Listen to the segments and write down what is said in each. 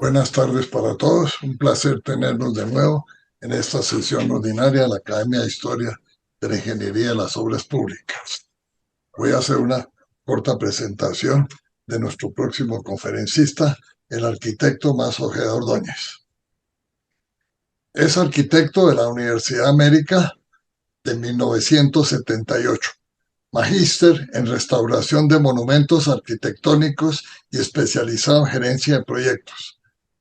Buenas tardes para todos. Un placer tenernos de nuevo en esta sesión ordinaria de la Academia de Historia de la Ingeniería de las Obras Públicas. Voy a hacer una corta presentación de nuestro próximo conferencista, el arquitecto Mas Ojeda Ordóñez. Es arquitecto de la Universidad América de 1978. Magíster en restauración de monumentos arquitectónicos y especializado en gerencia de proyectos.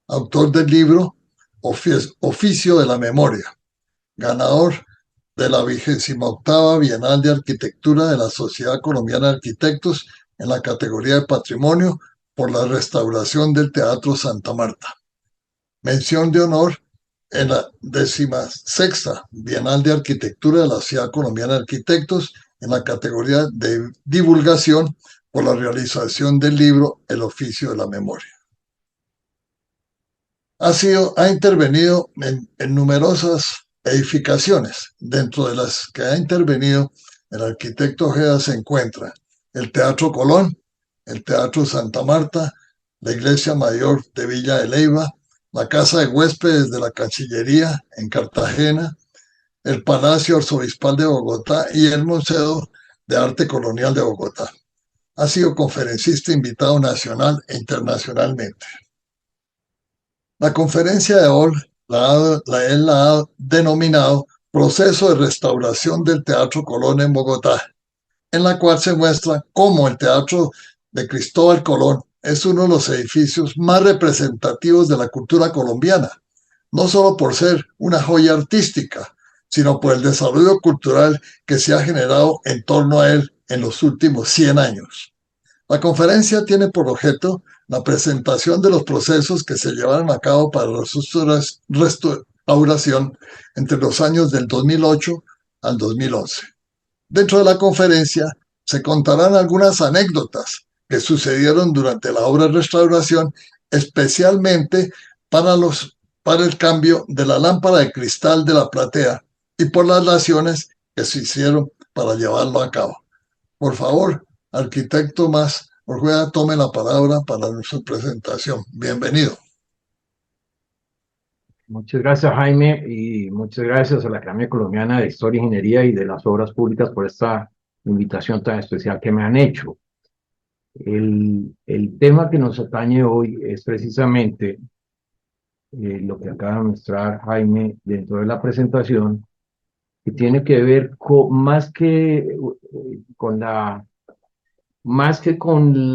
Autor del libro Oficio de la Memoria, ganador de la 28ª Bienal de Arquitectura de la Sociedad Colombiana de Arquitectos en la categoría de Patrimonio por la restauración del Teatro Santa Marta. Mención de honor en la 16ª Bienal de Arquitectura de la Sociedad Colombiana de Arquitectos en la categoría de divulgación por la realización del libro El Oficio de la Memoria. Ha intervenido en numerosas edificaciones. Dentro de las que ha intervenido, el arquitecto Ojeda se encuentra el Teatro Colón, el Teatro Santa Marta, la Iglesia Mayor de Villa de Leyva, la Casa de Huéspedes de la Cancillería en Cartagena, el Palacio Arzobispal de Bogotá y el Museo de Arte Colonial de Bogotá. Ha sido conferencista invitado nacional e internacionalmente. La conferencia de hoy él la ha denominado Proceso de Restauración del Teatro Colón en Bogotá, en la cual se muestra cómo el Teatro de Cristóbal Colón es uno de los edificios más representativos de la cultura colombiana, no solo por ser una joya artística, sino por el desarrollo cultural que se ha generado en torno a él en los últimos 100 años. La conferencia tiene por objeto la presentación de los procesos que se llevaron a cabo para la restauración entre los años del 2008 al 2011. Dentro de la conferencia se contarán algunas anécdotas que sucedieron durante la obra de restauración, especialmente para el cambio de la lámpara de cristal de la platea y por las acciones que se hicieron para llevarlo a cabo. Por favor, arquitecto Mas Ojeda, tome la palabra para nuestra presentación. Bienvenido. Muchas gracias, Jaime, y muchas gracias a la Academia Colombiana de Historia, Ingeniería y de las Obras Públicas por esta invitación tan especial que me han hecho. El tema que nos atañe hoy es precisamente lo que acaba de mostrar Jaime dentro de la presentación, que tiene que ver con más que con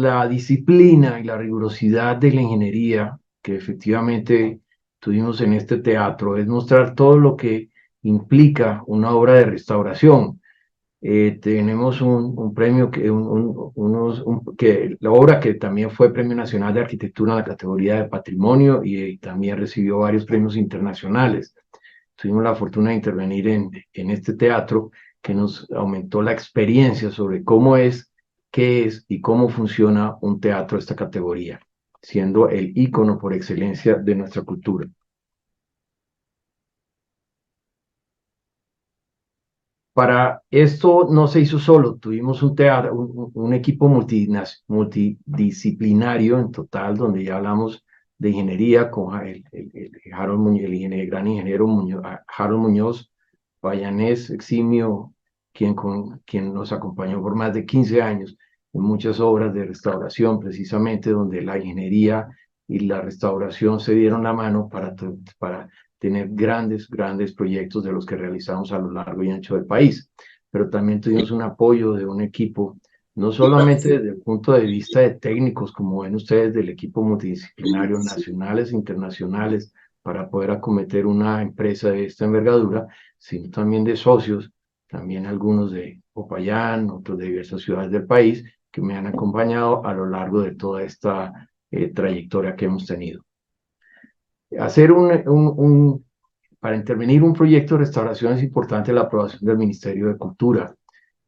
la disciplina y la rigurosidad de la ingeniería que efectivamente tuvimos en este teatro, es mostrar todo lo que implica una obra de restauración. Tenemos un premio, la obra que también fue Premio Nacional de Arquitectura en la categoría de Patrimonio y también recibió varios premios internacionales. Tuvimos la fortuna de intervenir en este teatro que nos aumentó la experiencia sobre cómo es, qué es y cómo funciona un teatro de esta categoría, siendo el ícono por excelencia de nuestra cultura. Para esto no se hizo solo, tuvimos un equipo multidisciplinario en total, donde ya hablamos de ingeniería con el gran ingeniero Harold Muñoz, vallanés eximio, quien nos acompañó por más de 15 años en muchas obras de restauración, precisamente donde la ingeniería y la restauración se dieron la mano para tener grandes proyectos de los que realizamos a lo largo y ancho del país. Pero también tuvimos un apoyo de un equipo, no solamente desde el punto de vista de técnicos, como ven ustedes, del equipo multidisciplinario, nacionales e internacionales, para poder acometer una empresa de esta envergadura, sino también de socios, también algunos de Popayán, otros de diversas ciudades del país, que me han acompañado a lo largo de toda esta trayectoria que hemos tenido. Para intervenir un proyecto de restauración es importante la aprobación del Ministerio de Cultura,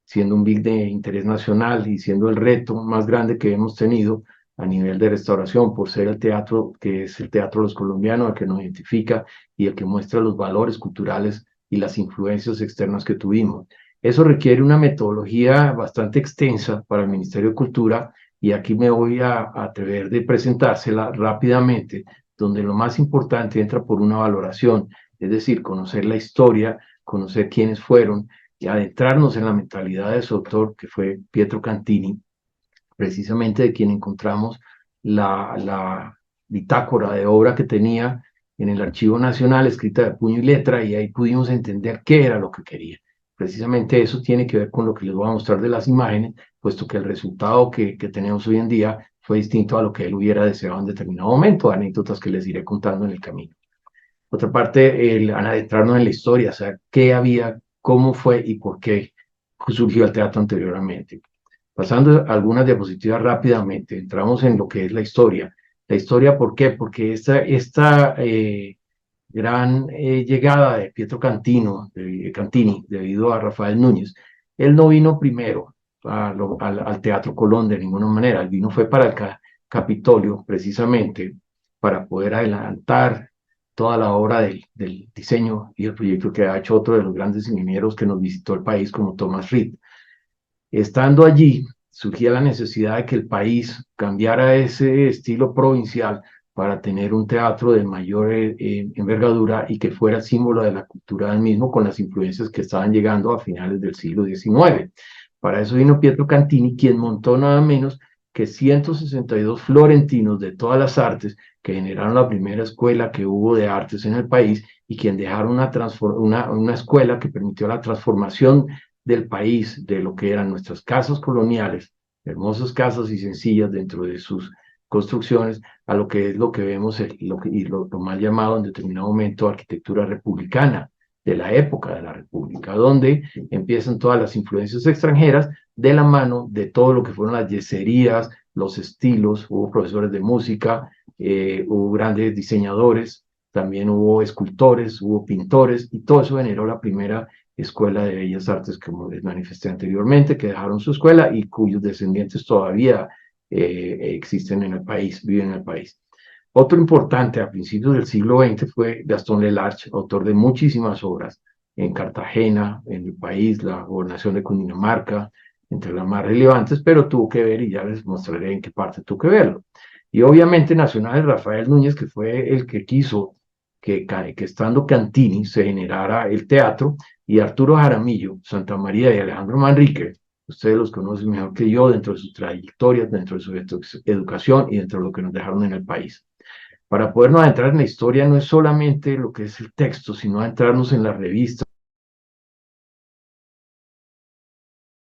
siendo un BIC de interés nacional y siendo el reto más grande que hemos tenido a nivel de restauración, por ser el teatro que es el Teatro de los Colombianos, el que nos identifica y el que muestra los valores culturales y las influencias externas que tuvimos. Eso requiere una metodología bastante extensa para el Ministerio de Cultura, y aquí me voy a atrever de presentársela rápidamente, donde lo más importante entra por una valoración, es decir, conocer la historia, conocer quiénes fueron y adentrarnos en la mentalidad de su autor, que fue Pietro Cantini, precisamente de quien encontramos la bitácora de obra que tenía en el Archivo Nacional, escrita de puño y letra, y ahí pudimos entender qué era lo que quería. Precisamente eso tiene que ver con lo que les voy a mostrar de las imágenes, puesto que el resultado que tenemos hoy en día fue distinto a lo que él hubiera deseado en determinado momento, anécdotas que les iré contando en el camino. Otra parte, el adentrarnos en la historia, o sea, qué había, cómo fue y por qué surgió el teatro anteriormente. Pasando algunas diapositivas rápidamente, entramos en lo que es la historia. La historia, ¿por qué? Porque esta gran llegada de Pietro Cantini, debido a Rafael Núñez, él no vino primero al Teatro Colón de ninguna manera, él vino fue para el Capitolio, precisamente, para poder adelantar toda la obra del diseño y el proyecto que ha hecho otro de los grandes ingenieros que nos visitó el país, como Thomas Reed. Estando allí, surgía la necesidad de que el país cambiara ese estilo provincial para tener un teatro de mayor envergadura y que fuera símbolo de la cultura del mismo con las influencias que estaban llegando a finales del siglo XIX. Para eso vino Pietro Cantini, quien montó nada menos que 162 florentinos de todas las artes que generaron la primera escuela que hubo de artes en el país y quien dejaron una escuela que permitió la transformación del país, de lo que eran nuestras casas coloniales, hermosas casas y sencillas dentro de sus construcciones, a lo que es lo que vemos lo mal llamado en determinado momento arquitectura republicana de la época de la República, donde empiezan todas las influencias extranjeras de la mano de todo lo que fueron las yeserías, los estilos, hubo profesores de música, hubo grandes diseñadores, también hubo escultores, hubo pintores, y todo eso generó la primera Escuela de Bellas Artes, como les manifesté anteriormente, que dejaron su escuela y cuyos descendientes todavía existen en el país, viven en el país. Otro importante a principios del siglo XX fue Gastón Lelarche, autor de muchísimas obras en Cartagena, en el país, la gobernación de Cundinamarca, entre las más relevantes, pero tuvo que ver, y ya les mostraré en qué parte tuvo que verlo. Y obviamente Nacional Rafael Núñez, que fue el que quiso que estando Cantini se generara el teatro, y Arturo Jaramillo, Santa María y Alejandro Manrique, ustedes los conocen mejor que yo dentro de sus trayectorias, dentro de su educación y dentro de lo que nos dejaron en el país. Para podernos adentrar en la historia no es solamente lo que es el texto, sino adentrarnos en las revistas,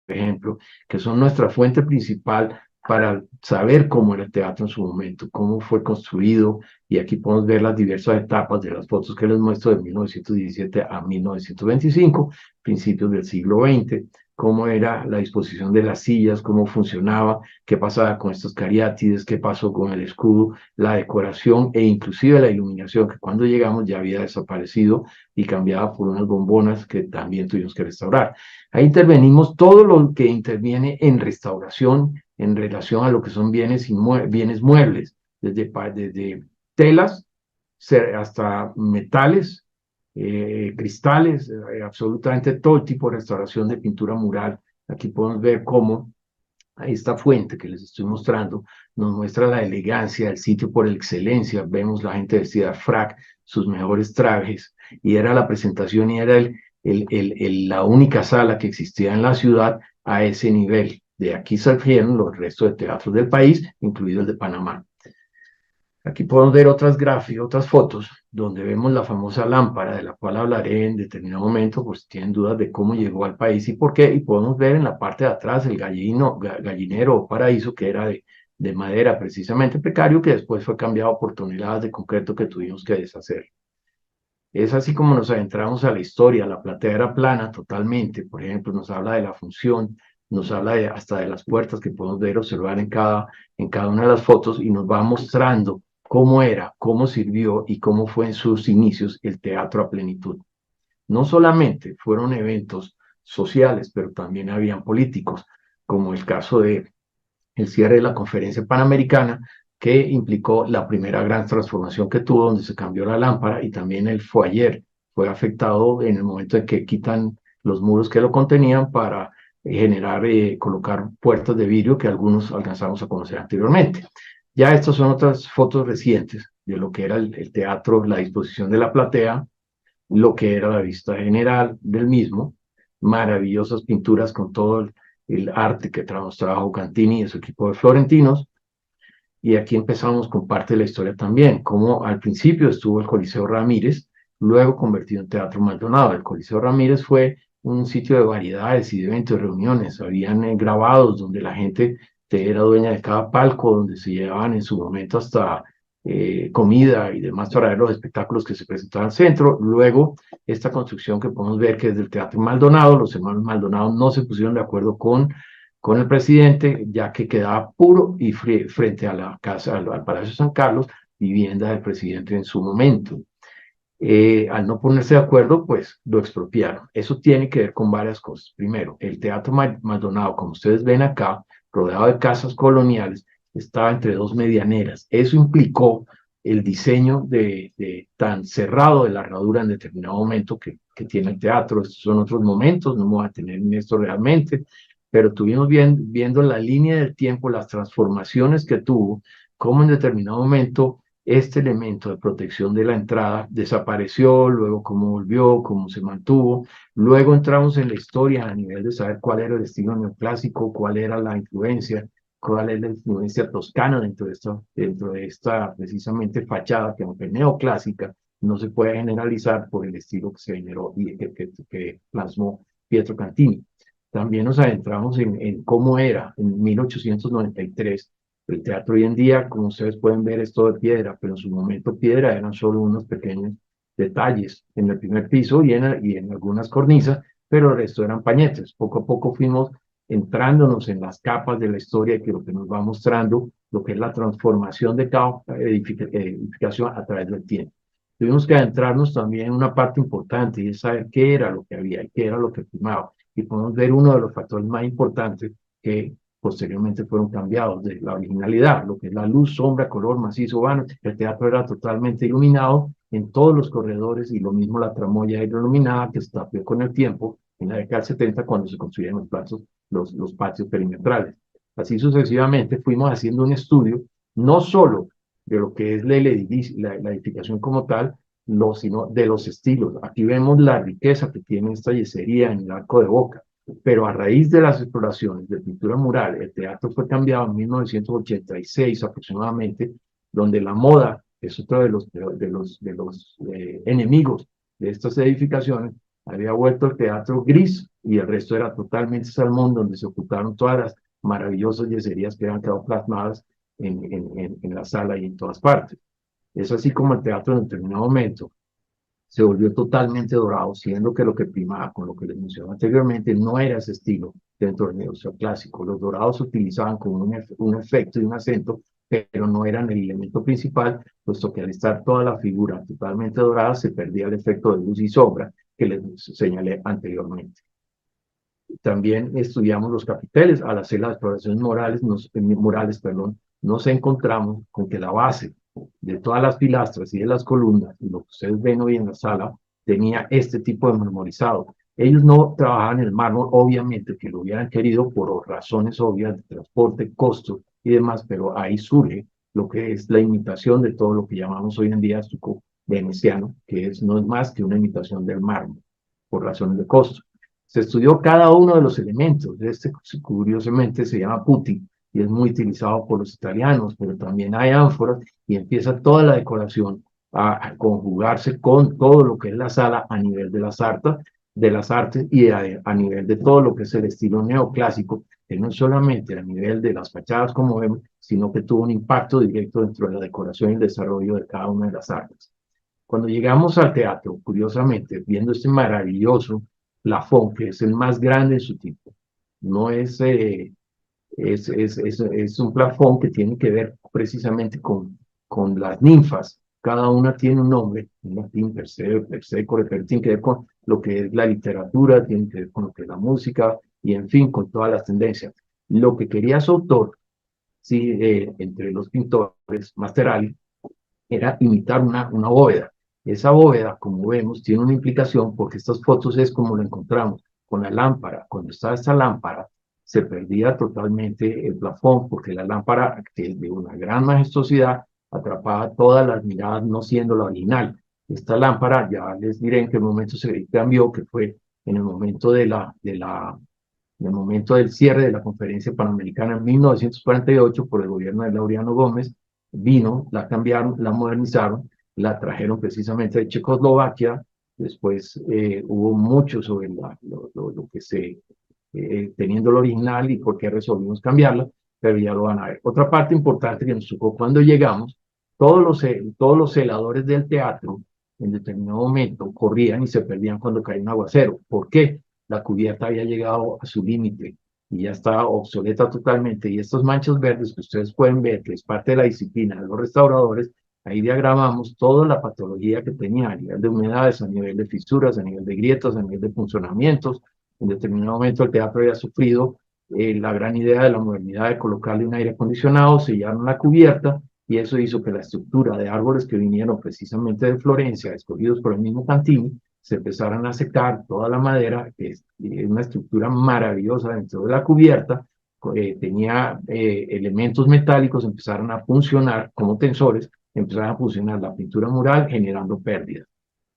por ejemplo, que son nuestra fuente principal para saber cómo era el teatro en su momento, cómo fue construido, y aquí podemos ver las diversas etapas de las fotos que les muestro de 1917 a 1925, principios del siglo XX, cómo era la disposición de las sillas, cómo funcionaba, qué pasaba con estos cariátides, qué pasó con el escudo, la decoración e inclusive la iluminación, que cuando llegamos ya había desaparecido y cambiada por unas bombonas que también tuvimos que restaurar. Ahí intervenimos todo lo que interviene en restauración en relación a lo que son bienes muebles, desde telas hasta metales, cristales, absolutamente todo tipo de restauración de pintura mural. Aquí podemos ver cómo esta fuente que les estoy mostrando nos muestra la elegancia del sitio por excelencia. Vemos la gente vestida de frac, sus mejores trajes, y era la presentación y era la única sala que existía en la ciudad a ese nivel. De aquí salieron los restos de teatros del país, incluido el de Panamá. Aquí podemos ver otras fotos, donde vemos la famosa lámpara, de la cual hablaré en determinado momento, pues si tienen dudas de cómo llegó al país y por qué. Y podemos ver en la parte de atrás el gallinero o paraíso, que era de madera precisamente precario, que después fue cambiado por toneladas de concreto que tuvimos que deshacer. Es así como nos adentramos a la historia. La platea era plana totalmente, por ejemplo, nos habla de la función, nos habla hasta de las puertas que podemos ver, observar en cada una de las fotos, y nos va mostrando cómo era, cómo sirvió y cómo fue en sus inicios el teatro a plenitud. No solamente fueron eventos sociales, pero también habían políticos, como el caso de el cierre de la Conferencia Panamericana, que implicó la primera gran transformación que tuvo, donde se cambió la lámpara, y también el foyer fue afectado en el momento en que quitan los muros que lo contenían para colocar puertas de vidrio que algunos alcanzamos a conocer anteriormente. Ya estas son otras fotos recientes, de lo que era el teatro, la disposición de la platea, lo que era la vista general del mismo, maravillosas pinturas con todo el arte que trabajó Cantini y su equipo de florentinos. Y aquí empezamos con parte de la historia también, como al principio estuvo el Coliseo Ramírez, luego convertido en Teatro Maldonado. El Coliseo Ramírez fue un sitio de variedades y de eventos, de reuniones. Habían grabados donde la gente era dueña de cada palco, donde se llevaban en su momento hasta comida y demás para ver los espectáculos que se presentaban al centro. Luego, esta construcción que podemos ver que es del Teatro Maldonado, los hermanos Maldonado no se pusieron de acuerdo con el presidente, ya que quedaba puro y frente a la casa, al Palacio San Carlos, vivienda del presidente en su momento. Al no ponerse de acuerdo, pues lo expropiaron. Eso tiene que ver con varias cosas. Primero, el Teatro Maldonado, como ustedes ven acá, rodeado de casas coloniales, estaba entre dos medianeras. Eso implicó el diseño tan cerrado de la herradura en determinado momento que tiene el teatro. Estos son otros momentos, no me voy a tener en esto realmente, pero tuvimos viendo la línea del tiempo, las transformaciones que tuvo, cómo en determinado momento este elemento de protección de la entrada desapareció, luego cómo volvió, cómo se mantuvo. Luego entramos en la historia a nivel de saber cuál era el estilo neoclásico, cuál era la influencia, cuál es la influencia toscana dentro de esta precisamente fachada que aunque neoclásica, no se puede generalizar por el estilo que se generó y que plasmó Pietro Cantini. También nos adentramos en cómo era en 1893 el teatro. Hoy en día, como ustedes pueden ver, es todo de piedra, pero en su momento piedra eran solo unos pequeños detalles en el primer piso y en algunas cornisas, pero el resto eran pañetes. Poco a poco fuimos entrándonos en las capas de la historia que lo que nos va mostrando lo que es la transformación de cada edificación a través del tiempo. Tuvimos que adentrarnos también en una parte importante y es saber qué era lo que había y qué era lo que primaba. Y podemos ver uno de los factores más importantes que posteriormente fueron cambiados de la originalidad, lo que es la luz, sombra, color, macizo, vano. El teatro era totalmente iluminado en todos los corredores y lo mismo la tramoya iluminada que se tapió con el tiempo en la década del 70 cuando se construyeron los patios perimetrales. Así sucesivamente fuimos haciendo un estudio no solo de lo que es la edificación como tal, sino de los estilos. Aquí vemos la riqueza que tiene esta yesería en el Arco de Boca, pero a raíz de las exploraciones de pintura mural, el teatro fue cambiado en 1986 aproximadamente, donde la moda es otro de los enemigos de estas edificaciones, había vuelto el teatro gris y el resto era totalmente salmón, donde se ocultaron todas las maravillosas yeserías que habían quedado plasmadas en la sala y en todas partes. Es así como el teatro en determinado momento se volvió totalmente dorado, siendo que lo que primaba, con lo que les mencioné anteriormente, no era ese estilo dentro del neoclásico. Los dorados se utilizaban como un efecto y un acento, pero no eran el elemento principal, puesto que al estar toda la figura totalmente dorada se perdía el efecto de luz y sombra que les señalé anteriormente. También estudiamos los capiteles. Al hacer las exploraciones murales, nos encontramos con que la base de todas las pilastras y de las columnas, y lo que ustedes ven hoy en la sala, tenía este tipo de marmorizado. Ellos no trabajaban el mármol, obviamente que lo hubieran querido por razones obvias de transporte, costos y demás, pero ahí surge lo que es la imitación de todo lo que llamamos hoy en día estuco veneciano, no es más que una imitación del mármol por razones de costo. Se estudió cada uno de los elementos. Curiosamente se llama putti y es muy utilizado por los italianos, pero también hay ánforas y empieza toda la decoración a conjugarse con todo lo que es la sala a nivel de las artes y a nivel de todo lo que es el estilo neoclásico, que no solamente a nivel de las fachadas como vemos, sino que tuvo un impacto directo dentro de la decoración y el desarrollo de cada una de las artes. Cuando llegamos al teatro, curiosamente, viendo este maravilloso plafón, que es el más grande en su tipo, no es un plafón que tiene que ver precisamente con las ninfas. Cada una tiene un nombre, en latín, Persecore, pero tiene que ver con lo que es la literatura, tiene que ver con lo que es la música, y en fin, con todas las tendencias. Lo que quería su autor, sí, entre los pintores, Masterali, era imitar una bóveda. Esa bóveda, como vemos, tiene una implicación porque estas fotos es como lo encontramos con la lámpara. Cuando estaba esta lámpara, se perdía totalmente el plafón porque la lámpara, que es de una gran majestuosidad, atrapaba todas las miradas, no siendo la original. Esta lámpara, ya les diré en qué momento se cambió, que fue en el momento en el momento del cierre de la Conferencia Panamericana en 1948 por el gobierno de Laureano Gómez, vino, la cambiaron, la modernizaron, la trajeron precisamente de Checoslovaquia, después hubo mucho sobre lo que se, teniendo el original y por qué resolvimos cambiarla, pero ya lo van a ver. Otra parte importante que nos tocó cuando llegamos, todos los celadores del teatro en determinado momento corrían y se perdían cuando caía un aguacero. ¿Por qué? La cubierta había llegado a su límite y ya estaba obsoleta totalmente. Y estos manchos verdes que ustedes pueden ver, que es parte de la disciplina de los restauradores, ahí diagramamos toda la patología que tenía a nivel de humedades, a nivel de fisuras, a nivel de grietas, a nivel de funcionamientos. En determinado momento el teatro había sufrido la gran idea de la modernidad de colocarle un aire acondicionado, sellaron la cubierta y eso hizo que la estructura de árboles que vinieron precisamente de Florencia, escogidos por el mismo Cantini, se empezaran a secar toda la madera, que es una estructura maravillosa dentro de la cubierta, tenía elementos metálicos, empezaron a funcionar como tensores, empezaron a funcionar la pintura mural generando pérdidas.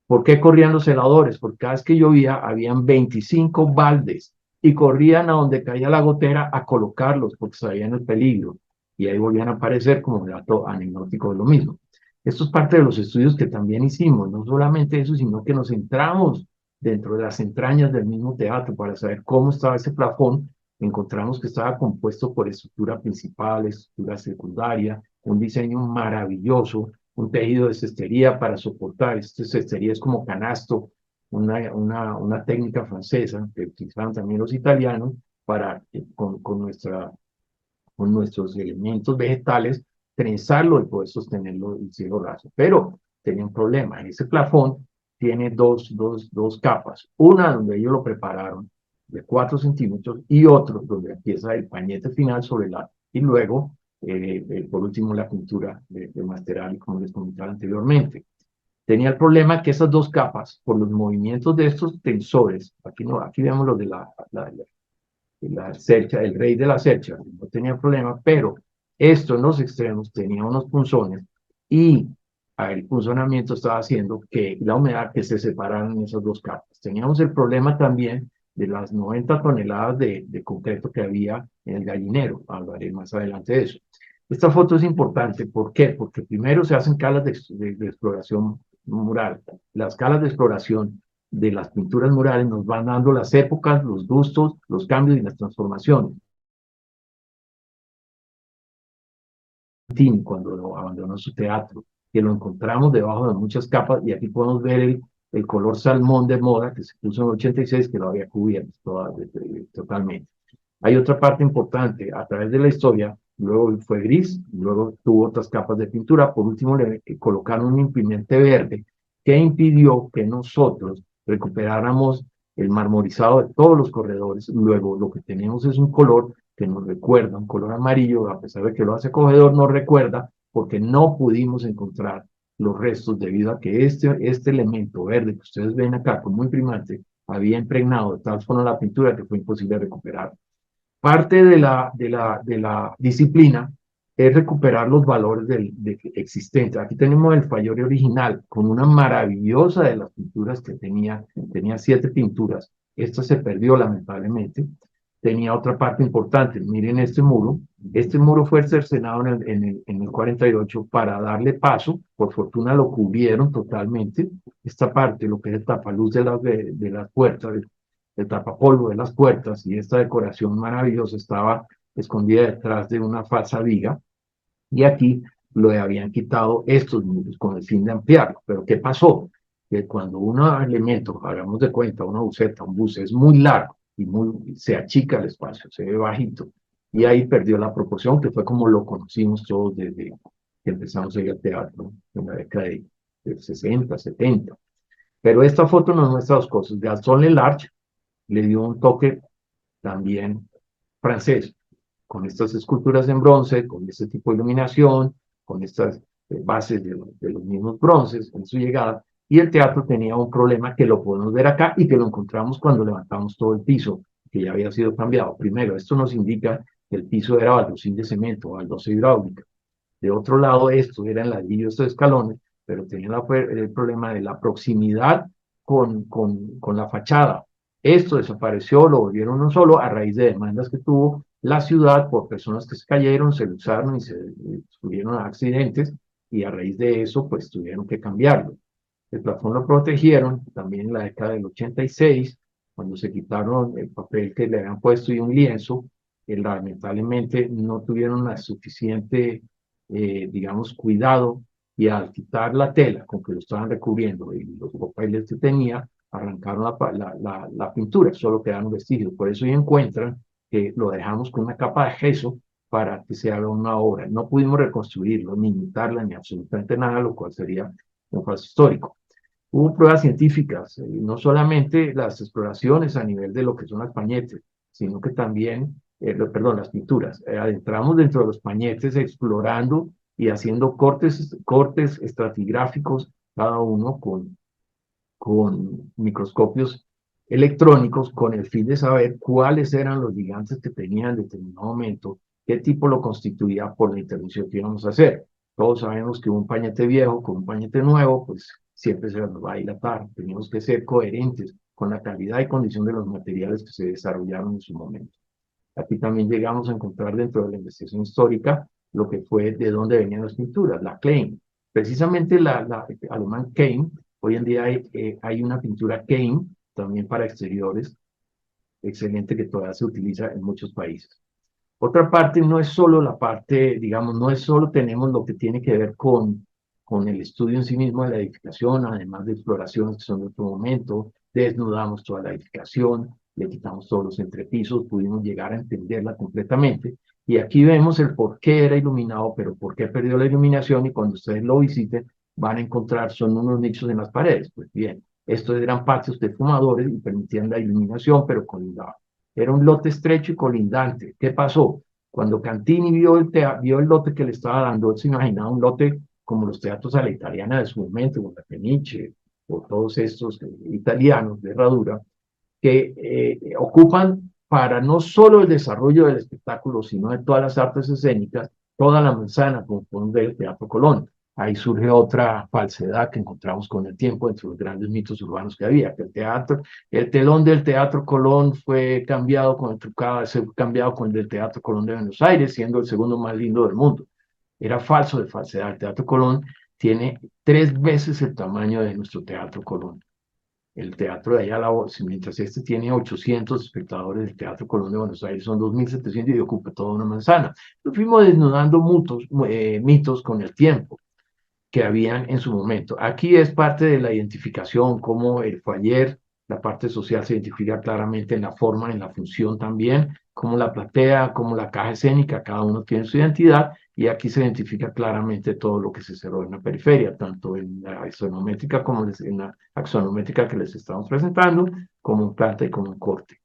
¿Por qué corrían los celadores? Porque cada vez que llovía habían 25 baldes y corrían a donde caía la gotera a colocarlos porque sabían el peligro y ahí volvían a aparecer como dato anecdótico de lo mismo. Esto es parte de los estudios que también hicimos, no solamente eso, sino que nos centramos dentro de las entrañas del mismo teatro para saber cómo estaba ese plafón. Encontramos que estaba compuesto por estructura principal, estructura secundaria, un diseño maravilloso, un tejido de cestería para soportar. Este cestería es como canasto, una técnica francesa que utilizaban también los italianos para, con nuestros elementos vegetales, trenzarlo y poder sostenerlo el cielo raso. Pero tenía un problema. Ese plafón tiene dos capas. Una donde ellos lo prepararon de 4 centímetros y otro donde empieza el pañete final sobre la y luego por último la pintura de masteral, como les comentaba anteriormente. Tenía el problema que esas dos capas, por los movimientos de estos tensores, aquí, no, aquí vemos los de la cercha, el rey de la cercha, no tenía problema, pero esto en los extremos tenía unos punzones y el punzonamiento estaba haciendo que la humedad que se separaran en esas dos capas. Teníamos el problema también de las 90 toneladas de concreto que había en el gallinero. Hablaré más adelante de eso. Esta foto es importante, ¿por qué? Porque primero se hacen calas de exploración mural. Las calas de exploración de las pinturas murales nos van dando las épocas, los gustos, los cambios y las transformaciones. Cuando lo abandonó su teatro, que lo encontramos debajo de muchas capas, y aquí podemos ver el color salmón de moda que se puso en el 86, que lo había cubierto totalmente. Hay otra parte importante, a través de la historia, luego fue gris, luego tuvo otras capas de pintura, por último le colocaron un imprimente verde que impidió que nosotros recuperáramos el marmorizado de todos los corredores. Luego lo que tenemos es un color que nos recuerda, un color amarillo, a pesar de que lo hace acogedor, nos recuerda porque no pudimos encontrar los restos debido a que este elemento verde que ustedes ven acá como imprimante había impregnado de tal forma la pintura que fue imposible recuperar. Parte de la disciplina es recuperar los valores existentes. Aquí tenemos el Fayore original, con una maravillosa de las pinturas que tenía 7 pinturas. Esta se perdió lamentablemente. Tenía otra parte importante. Miren este muro. Este muro fue cercenado en el 48 para darle paso. Por fortuna lo cubrieron totalmente. Esta parte, lo que es el tapaluz de las puertas, el tapapolvo de las puertas y esta decoración maravillosa estaba escondida detrás de una falsa viga y aquí lo habían quitado estos muros con el fin de ampliarlo. Pero ¿qué pasó? Que cuando un elemento, hagamos de cuenta, una buceta, un bus es muy largo y se achica el espacio, se ve bajito y ahí perdió la proporción que fue como lo conocimos todos desde que empezamos a ir al teatro en la década de 60, 70. Pero esta foto nos muestra dos cosas. Gaston Lelarche le dio un toque también francés, con estas esculturas en bronce, con este tipo de iluminación, con estas bases de los mismos bronces en su llegada, y el teatro tenía un problema que lo podemos ver acá y que lo encontramos cuando levantamos todo el piso, que ya había sido cambiado. Primero, esto nos indica que el piso era baldosín de cemento, baldosa hidráulica. De otro lado, esto era en ladrillo, estos escalones, pero tenían el problema de la proximidad con la fachada. Esto desapareció, lo volvieron uno solo a raíz de demandas que tuvo la ciudad por personas que se cayeron, se lo usaron y se tuvieron accidentes, y a raíz de eso, pues tuvieron que cambiarlo. El plafón lo protegieron también en la década del 86, cuando se quitaron el papel que le habían puesto y un lienzo, lamentablemente no tuvieron la suficiente, digamos, cuidado, y al quitar la tela con que lo estaban recubriendo y los papeles que tenía, arrancaron la pintura, solo quedaron vestigios. Por eso hoy encuentran que lo dejamos con una capa de gesso para que se haga una obra. No pudimos reconstruirlo, ni imitarla, ni absolutamente nada, lo cual sería un falso histórico. Hubo pruebas científicas, no solamente las exploraciones a nivel de lo que son las pañetes, sino que también, perdón, las pinturas. Adentramos dentro de los pañetes explorando y haciendo cortes estratigráficos, cada uno con microscopios electrónicos, con el fin de saber cuáles eran los gigantes que tenían en determinado momento, qué tipo lo constituía por la intervención que íbamos a hacer. Todos sabemos que un pañete viejo con un pañete nuevo, pues siempre se nos va a dilatar. Tenemos que ser coherentes con la calidad y condición de los materiales que se desarrollaron en su momento. Aquí también llegamos a encontrar dentro de la investigación histórica lo que fue de dónde venían las pinturas, la Klein. Precisamente la alemán Klein, hoy en día hay una pintura Klein también para exteriores, excelente, que todavía se utiliza en muchos países. Otra parte no es solo la parte, digamos, no es solo tenemos lo que tiene que ver con el estudio en sí mismo de la edificación, además de exploraciones que son de otro momento, desnudamos toda la edificación, le quitamos todos los entrepisos, pudimos llegar a entenderla completamente, y aquí vemos el por qué era iluminado, pero por qué perdió la iluminación, y cuando ustedes lo visiten van a encontrar, son unos nichos en las paredes. Pues bien, estos eran patios de fumadores y permitían la iluminación, pero colindaba. Era un lote estrecho y colindante. ¿Qué pasó? Cuando Cantini vio el lote que le estaba dando, él se imaginaba un lote como los teatros a la italiana de su momento, como la Fenice, o todos estos italianos de herradura, que ocupan para no solo el desarrollo del espectáculo, sino de todas las artes escénicas, toda la manzana, como fue el Teatro Colón. Ahí surge otra falsedad que encontramos con el tiempo entre los grandes mitos urbanos que había, que el telón del Teatro Colón fue cambiado con cambiado con el del Teatro Colón de Buenos Aires, siendo el segundo más lindo del mundo. Era falso de falsedad. El Teatro Colón tiene 3 veces el tamaño de nuestro Teatro Colón. El teatro de allá, mientras este tiene 800 espectadores, el Teatro Colón de Buenos Aires son 2.700 y ocupa toda una manzana. Lo fuimos desnudando mitos con el tiempo que habían en su momento. Aquí es parte de la identificación, como el fue ayer, la parte social se identifica claramente en la forma, en la función también, como la platea, como la caja escénica, cada uno tiene su identidad, y aquí se identifica claramente todo lo que se cerró en la periferia, tanto en la axonométrica como en la axonométrica que les estamos presentando, como en planta y como en corte.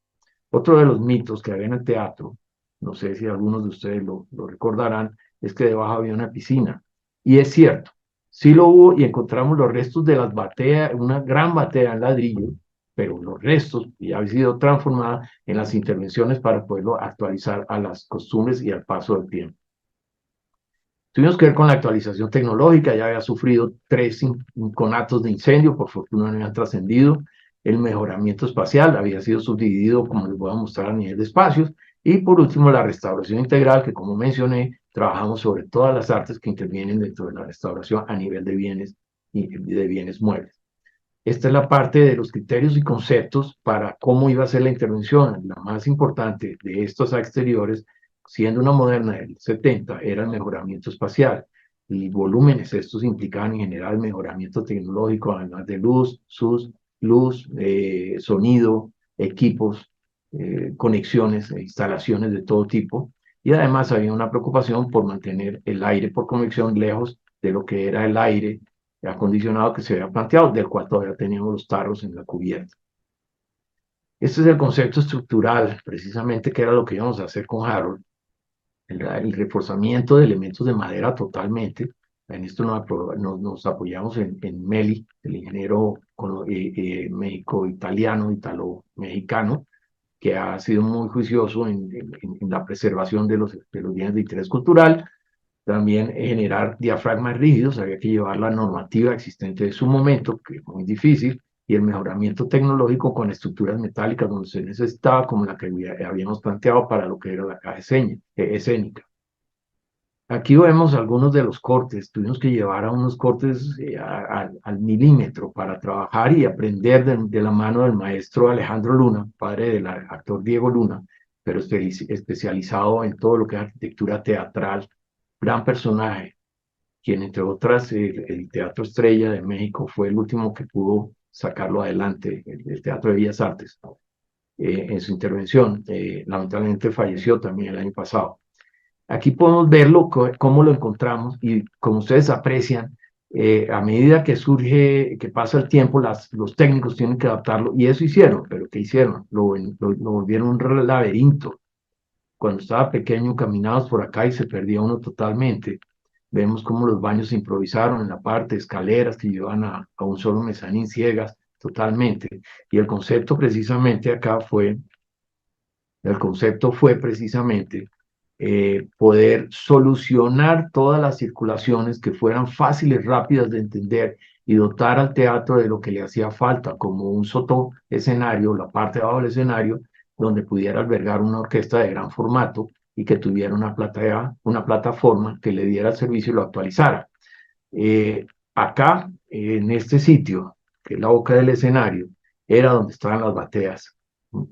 Otro de los mitos que había en el teatro, no sé si algunos de ustedes lo recordarán, es que debajo había una piscina. Y es cierto, sí lo hubo, y encontramos los restos de las bateas, una gran batea en ladrillo, pero los restos ya habían sido transformados en las intervenciones para poderlo actualizar a las costumbres y al paso del tiempo. Tuvimos que ver con la actualización tecnológica, ya había sufrido 3 conatos de incendio, por fortuna no habían trascendido. El mejoramiento espacial había sido subdividido, como les voy a mostrar, a nivel de espacios. Y por último, la restauración integral, que como mencioné, trabajamos sobre todas las artes que intervienen dentro de la restauración a nivel de bienes y de bienes muebles. Esta es la parte de los criterios y conceptos para cómo iba a ser la intervención. La más importante de estos exteriores, siendo una moderna del 70, era el mejoramiento espacial. Y volúmenes estos implicaban en general mejoramiento tecnológico, además de luz, sonido, equipos, conexiones, instalaciones de todo tipo. Y además había una preocupación por mantener el aire por convección lejos de lo que era el aire acondicionado que se había planteado, del cual todavía teníamos los tarros en la cubierta. Este es el concepto estructural, precisamente, que era lo que íbamos a hacer con Harold, el reforzamiento de elementos de madera totalmente. En esto nos apoyamos en Meli, el ingeniero italo-mexicano, que ha sido muy juicioso en la preservación de los bienes de interés cultural. también generar diafragmas rígidos, había que llevar la normativa existente de su momento, que es muy difícil, y el mejoramiento tecnológico con estructuras metálicas donde se necesitaba, como la que habíamos planteado para lo que era la caja escénica. Aquí vemos algunos de los cortes. Tuvimos que llevar a unos cortes al milímetro para trabajar y aprender de la mano del maestro Alejandro Luna, padre del actor Diego Luna, pero especializado en todo lo que es arquitectura teatral. Gran personaje, quien entre otras, el Teatro Estrella de México fue el último que pudo sacarlo adelante, el Teatro de Bellas Artes, en su intervención. Lamentablemente falleció también el año pasado. Aquí podemos verlo, cómo lo encontramos y como ustedes aprecian, a medida que surge, que pasa el tiempo, los técnicos tienen que adaptarlo y eso hicieron, pero ¿qué hicieron? Lo volvieron un laberinto. Cuando estaba pequeño caminábamos por acá y se perdía uno totalmente. Vemos cómo los baños se improvisaron en la parte, escaleras que llevan a un solo mezanín ciegas totalmente. Y el concepto fue precisamente poder solucionar todas las circulaciones que fueran fáciles, rápidas de entender y dotar al teatro de lo que le hacía falta, como un soto escenario, la parte de abajo del escenario, donde pudiera albergar una orquesta de gran formato y que tuviera una plataforma que le diera el servicio y lo actualizara. Acá, en este sitio, que es la boca del escenario, era donde estaban las bateas,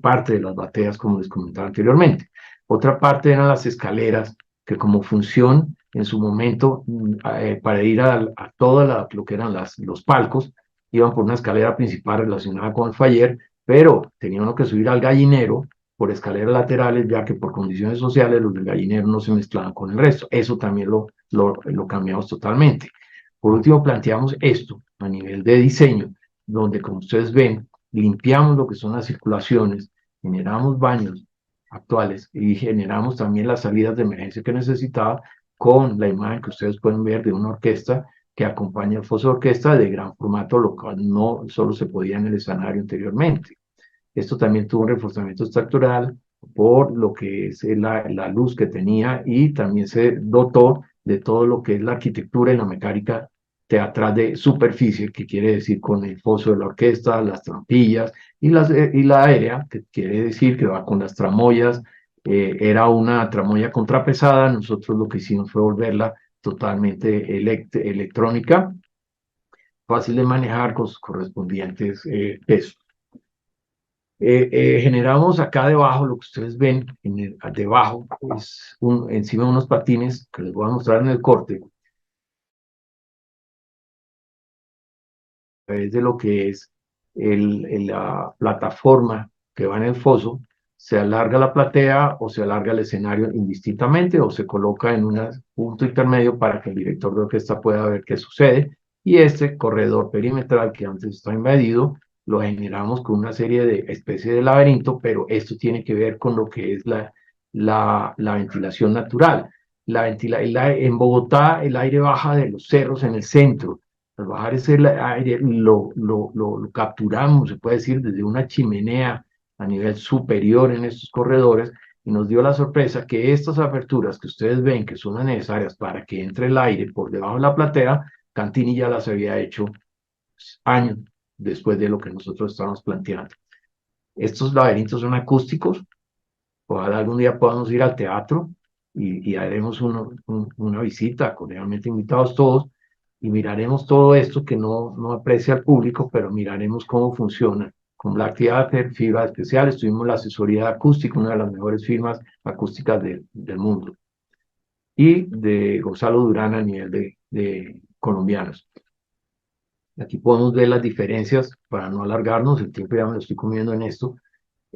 parte de las bateas, como les comentaba anteriormente. Otra parte eran las escaleras, que como función, en su momento, para ir a todo lo que eran los palcos, iban por una escalera principal relacionada con el faller, pero tenían uno que subir al gallinero por escaleras laterales, ya que por condiciones sociales los del gallinero no se mezclaban con el resto. Eso también lo cambiamos totalmente. Por último, planteamos esto a nivel de diseño, donde, como ustedes ven, limpiamos lo que son las circulaciones, generamos baños actuales y generamos también las salidas de emergencia que necesitaba con la imagen que ustedes pueden ver de una orquesta que acompaña el foso de orquesta de gran formato, lo cual no solo se podía en el escenario anteriormente. Esto también tuvo un reforzamiento estructural por lo que es la luz que tenía y también se dotó de todo lo que es la arquitectura y la mecánica teatral de superficie, que quiere decir con el foso de la orquesta, las trampillas y la aérea, que quiere decir que va con las tramoyas. Era una tramoya contrapesada, nosotros lo que hicimos fue volverla totalmente electrónica, fácil de manejar con sus correspondientes pesos. Generamos acá debajo, lo que ustedes ven debajo, es encima de unos patines que les voy a mostrar en el corte, a través de lo que es la plataforma que va en el foso, se alarga la platea o se alarga el escenario indistintamente o se coloca en un punto intermedio para que el director de orquesta pueda ver qué sucede. Y este corredor perimetral que antes está invadido, lo generamos con una serie de especie de laberinto, pero esto tiene que ver con lo que es la ventilación natural. En Bogotá el aire baja de los cerros en el centro. Al bajar ese aire lo capturamos, se puede decir, desde una chimenea a nivel superior en estos corredores y nos dio la sorpresa que estas aperturas que ustedes ven que son necesarias para que entre el aire por debajo de la platea, Cantini ya las había hecho años después de lo que nosotros estábamos planteando. Estos laberintos son acústicos, ojalá algún día podamos ir al teatro y haremos una visita, cordialmente invitados todos, y miraremos todo esto que no aprecia el público, pero miraremos cómo funciona. Con la actividad de fibra especiales tuvimos la asesoría acústica, una de las mejores firmas acústicas del mundo, y de Gonzalo Durán a nivel de colombianos. Aquí podemos ver las diferencias, para no alargarnos, el tiempo ya me lo estoy comiendo en esto,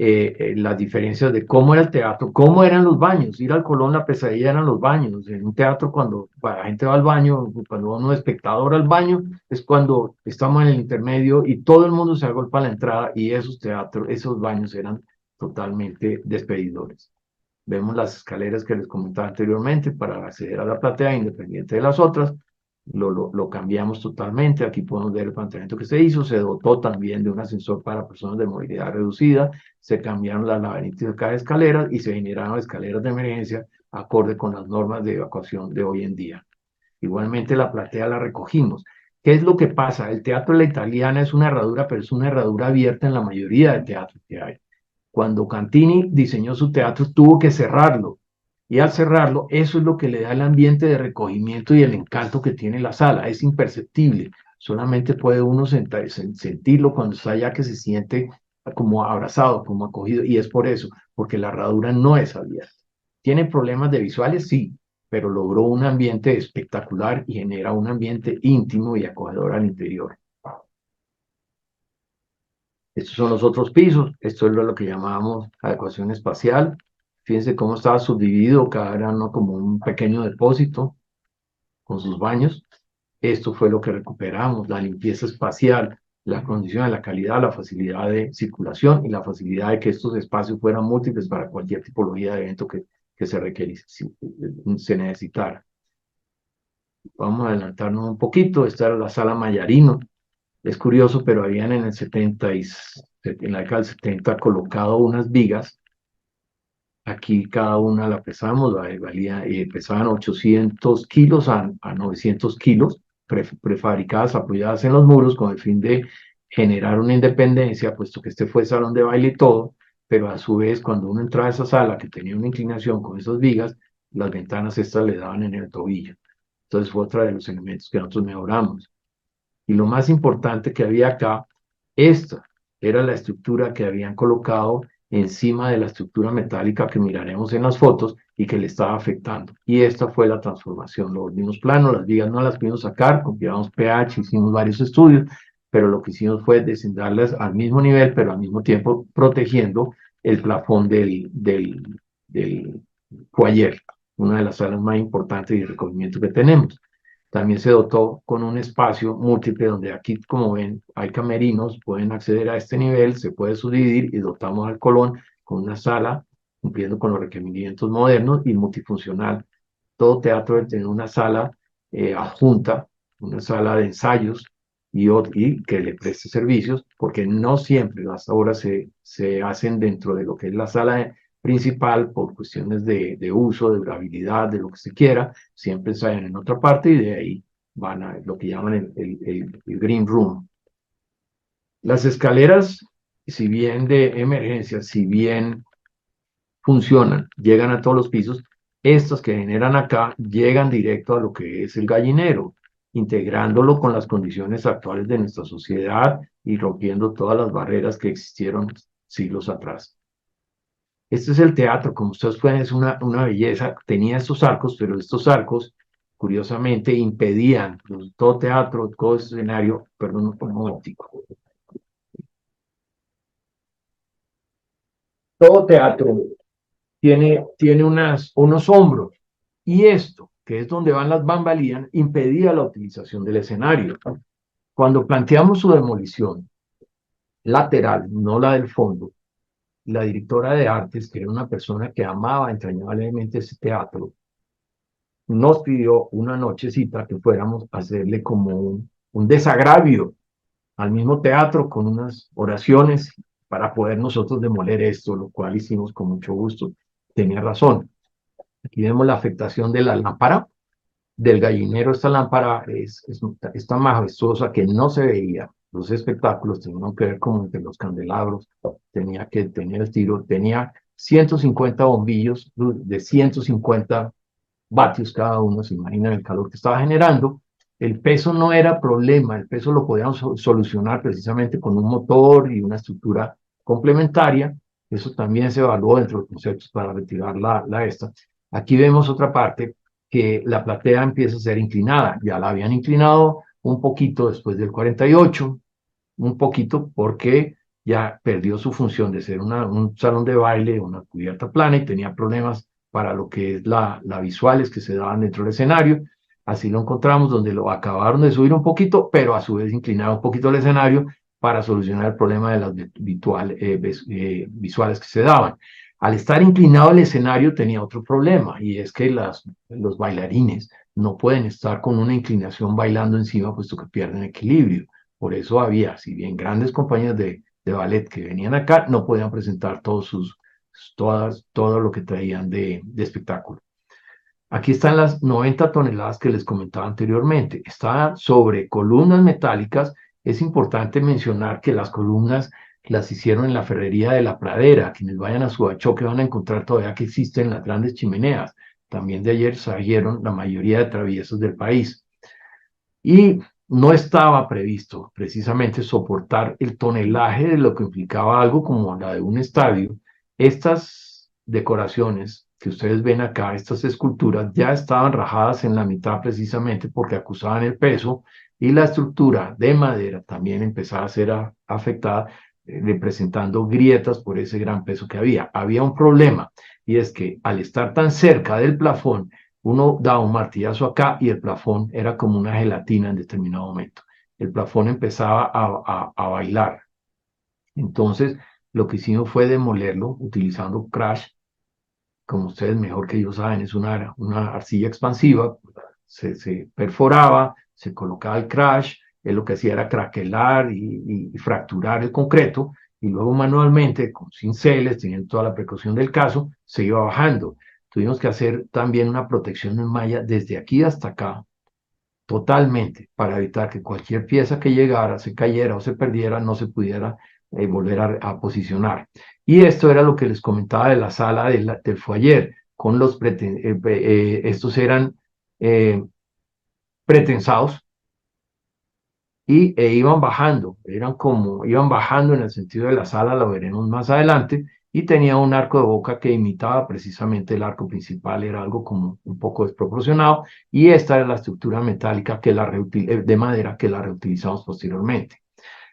las diferencias de cómo era el teatro, cómo eran los baños. Ir al Colón, la pesadilla eran los baños. En un teatro, cuando la gente va al baño, cuando uno es espectador al baño, es cuando estamos en el intermedio y todo el mundo se agolpa a la entrada y esos teatros, esos baños eran totalmente despedidores. Vemos las escaleras que les comentaba anteriormente para acceder a la platea, independiente de las otras. Lo cambiamos totalmente. Aquí podemos ver el planteamiento que se hizo. Se dotó también de un ascensor para personas de movilidad reducida. Se cambiaron las laberínticas de escaleras y se generaron escaleras de emergencia acorde con las normas de evacuación de hoy en día. Igualmente la platea la recogimos. ¿Qué es lo que pasa? El Teatro La Italiana es una herradura, pero es una herradura abierta en la mayoría de teatros que hay. Cuando Cantini diseñó su teatro, tuvo que cerrarlo. Y al cerrarlo, eso es lo que le da el ambiente de recogimiento y el encanto que tiene la sala. Es imperceptible. Solamente puede uno sentirlo cuando está allá, que se siente como abrazado, como acogido. Y es por eso, porque la herradura no es abierta. ¿Tiene problemas de visuales? Sí, pero logró un ambiente espectacular y genera un ambiente íntimo y acogedor al interior. Estos son los otros pisos. Esto es lo que llamamos adecuación espacial. Fíjense cómo estaba subdividido, cada era uno como un pequeño depósito con sus baños. Esto fue lo que recuperamos, la limpieza espacial, la condición de la calidad, la facilidad de circulación y la facilidad de que estos espacios fueran múltiples para cualquier tipología de evento que se necesitara. Vamos a adelantarnos un poquito. Esta era la sala Mayarino. Es curioso, pero habían en en la década del 70 colocado unas vigas. Aquí cada una la pesamos, pesaban 800 kilos a 900 kilos, prefabricadas, apoyadas en los muros con el fin de generar una independencia, puesto que este fue salón de baile y todo, pero a su vez cuando uno entraba a esa sala que tenía una inclinación con esas vigas, las ventanas estas le daban en el tobillo. Entonces fue otro de los elementos que nosotros mejoramos. Y lo más importante que había acá, esta era la estructura que habían colocado encima de la estructura metálica que miraremos en las fotos y que le estaba afectando. Y esta fue la transformación. Lo volvimos plano, las vigas no las pudimos sacar, copiamos pH, hicimos varios estudios, pero lo que hicimos fue descenderlas al mismo nivel, pero al mismo tiempo protegiendo el plafón del foyer, una de las salas más importantes de recogimiento que tenemos. También se dotó con un espacio múltiple donde aquí, como ven, hay camerinos, pueden acceder a este nivel, se puede subdividir y dotamos al Colón con una sala cumpliendo con los requerimientos modernos y multifuncional. Todo teatro debe tener una sala adjunta, una sala de ensayos y que le preste servicios, porque no siempre las obras se hacen dentro de lo que es la sala principal por cuestiones de uso, de durabilidad, de lo que se quiera, siempre ensayan en otra parte y de ahí van a lo que llaman el green room. Las escaleras, si bien de emergencia, si bien funcionan, llegan a todos los pisos, estas que generan acá llegan directo a lo que es el gallinero, integrándolo con las condiciones actuales de nuestra sociedad y rompiendo todas las barreras que existieron siglos atrás. Este es el teatro, como ustedes pueden ver, es una belleza. Tenía estos arcos, pero estos arcos, curiosamente, impedían todo teatro, todo escenario, perdón, un momentico. Todo teatro tiene unos hombros, y esto, que es donde van las bambalinas, impedía la utilización del escenario. Cuando planteamos su demolición lateral, no la del fondo, la directora de artes, que era una persona que amaba entrañablemente ese teatro, nos pidió una nochecita que fuéramos a hacerle como un desagravio al mismo teatro con unas oraciones para poder nosotros demoler esto, lo cual hicimos con mucho gusto. Tenía razón. Aquí vemos la afectación de la lámpara del gallinero. Esta lámpara es tan majestuosa que no se veía. Los espectáculos tenían que ver como entre los candelabros, tenía que tener estilo, tenía 150 bombillos de 150 vatios cada uno, se imaginan el calor que estaba generando. El peso no era problema, el peso lo podíamos solucionar precisamente con un motor y una estructura complementaria. Eso también se evaluó dentro de los conceptos para retirar la esta. Aquí vemos otra parte, que la platea empieza a ser inclinada. Ya la habían inclinado un poquito después del 48, un poquito porque ya perdió su función de ser un salón de baile, una cubierta plana, y tenía problemas para lo que es la visuales que se daban dentro del escenario. Así lo encontramos, donde lo acabaron de subir un poquito, pero a su vez inclinar un poquito el escenario para solucionar el problema de las visuales que se daban. Al estar inclinado el escenario tenía otro problema, y es que los bailarines no pueden estar con una inclinación bailando encima, puesto que pierden equilibrio. Por eso había, si bien grandes compañías de ballet que venían acá, no podían presentar todo lo que traían de espectáculo. Aquí están las 90 toneladas que les comentaba anteriormente. Está sobre columnas metálicas. Es importante mencionar que las columnas las hicieron en la ferrería de La Pradera. Quienes vayan a Suachoque van a encontrar todavía que existen las grandes chimeneas. También de ayer salieron la mayoría de traviesos del país. Y no estaba previsto precisamente soportar el tonelaje de lo que implicaba algo como la de un estadio. Estas decoraciones que ustedes ven acá, estas esculturas, ya estaban rajadas en la mitad precisamente porque acusaban el peso y la estructura de madera también empezaba a ser afectada, representando grietas por ese gran peso que había. Había un problema y es que al estar tan cerca del plafón, uno daba un martillazo acá y el plafón era como una gelatina en determinado momento. El plafón empezaba a bailar. Entonces, lo que hicimos fue demolerlo utilizando crash. Como ustedes mejor que yo saben, es una arcilla expansiva. Se perforaba, se colocaba el crash. Él lo que hacía era craquelar y fracturar el concreto. Y luego manualmente, con cinceles, teniendo toda la precaución del caso, se iba bajando. Tuvimos que hacer también una protección en malla desde aquí hasta acá, totalmente, para evitar que cualquier pieza que llegara, se cayera o se perdiera, no se pudiera volver a posicionar. Y esto era lo que les comentaba de la sala del foyer, con estos eran eh, pretensados iban bajando, iban bajando en el sentido de la sala, lo veremos más adelante, y tenía un arco de boca que imitaba precisamente el arco principal, era algo como un poco desproporcionado, y esta era la estructura metálica de madera que la reutilizamos posteriormente.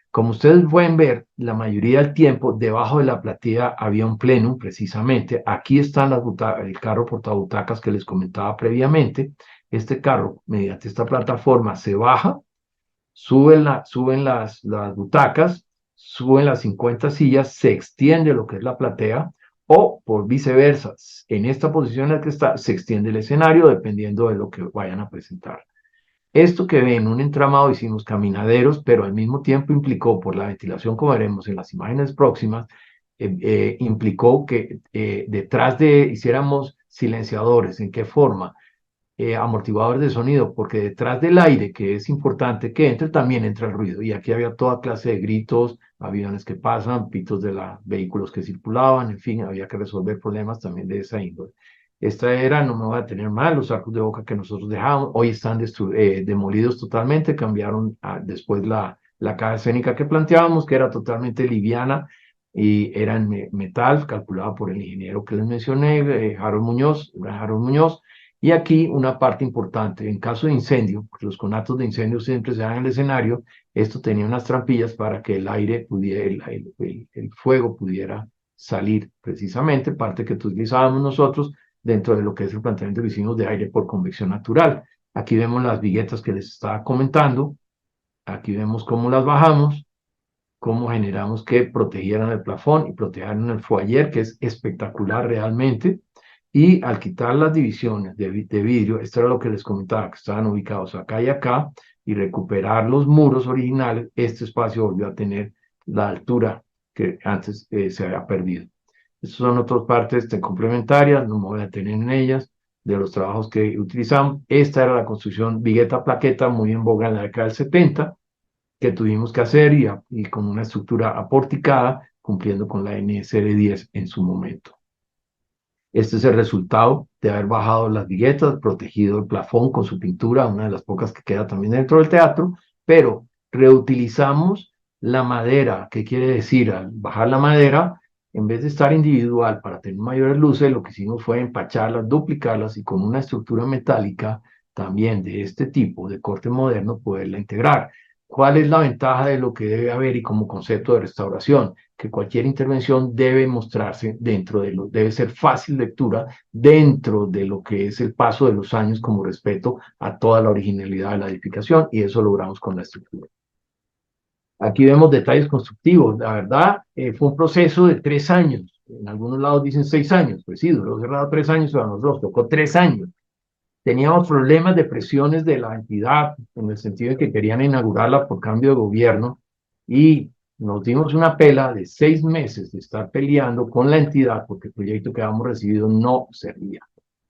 Como ustedes pueden ver, la mayoría del tiempo debajo de la platilla había un plenum, precisamente. Aquí están el carro portabutacas que les comentaba previamente. Este carro, mediante esta plataforma, se baja, suben las butacas, suben las 50 sillas, se extiende lo que es la platea, o por viceversa, en esta posición en la que está, se extiende el escenario dependiendo de lo que vayan a presentar. Esto que ven, un entramado, hicimos caminaderos, pero al mismo tiempo implicó, por la ventilación, como veremos en las imágenes próximas, implicó que detrás hiciéramos silenciadores. ¿En qué forma? Amortiguadores de sonido, porque detrás del aire, que es importante que entre, también entra el ruido. Y aquí había toda clase de gritos, aviones que pasan, pitos de vehículos que circulaban, en fin, había que resolver problemas también de esa índole. Esta era, no me voy a tener mal, los arcos de boca que nosotros dejamos, hoy están demolidos totalmente, cambiaron después la caja escénica que planteábamos, que era totalmente liviana, y era en metal, calculada por el ingeniero que les mencioné, Harold Muñoz. Y aquí una parte importante, en caso de incendio, porque los conatos de incendio siempre se dan en el escenario, esto tenía unas trampillas para que el aire pudiera, el fuego pudiera salir precisamente, parte que utilizábamos nosotros dentro de lo que es el planteamiento que hicimos de aire por convección natural. Aquí vemos las viguetas que les estaba comentando, aquí vemos cómo las bajamos, cómo generamos que protegieran el plafón y protegieran el foyer, que es espectacular realmente. Y al quitar las divisiones de vidrio, esto era lo que les comentaba, que estaban ubicados acá y acá, y recuperar los muros originales, este espacio volvió a tener la altura que antes se había perdido. Estas son otras partes complementarias, no me voy a tener en ellas, de los trabajos que utilizamos. Esta era la construcción vigueta plaqueta, muy en boga en la década del 70, que tuvimos que hacer y con una estructura aporticada, cumpliendo con la NSR10 en su momento. Este es el resultado de haber bajado las viguetas, protegido el plafón con su pintura, una de las pocas que queda también dentro del teatro, pero reutilizamos la madera. ¿Qué quiere decir? Al bajar la madera, en vez de estar individual para tener mayores luces, lo que hicimos fue empacharlas, duplicarlas y con una estructura metálica también de este tipo, de corte moderno, poderla integrar. ¿Cuál es la ventaja de lo que debe haber y como concepto de restauración? Que cualquier intervención debe mostrarse debe ser fácil lectura dentro de lo que es el paso de los años como respeto a toda la originalidad de la edificación, y eso logramos con la estructura. Aquí vemos detalles constructivos. La verdad, fue un proceso de 3 años. En algunos lados dicen 6 años. Pues sí, duró cerrado 3 años, pero a nosotros tocó 3 años. Teníamos problemas de presiones de la entidad, en el sentido de que querían inaugurarla por cambio de gobierno, y nos dimos una pela de 6 meses de estar peleando con la entidad porque el proyecto que habíamos recibido no servía.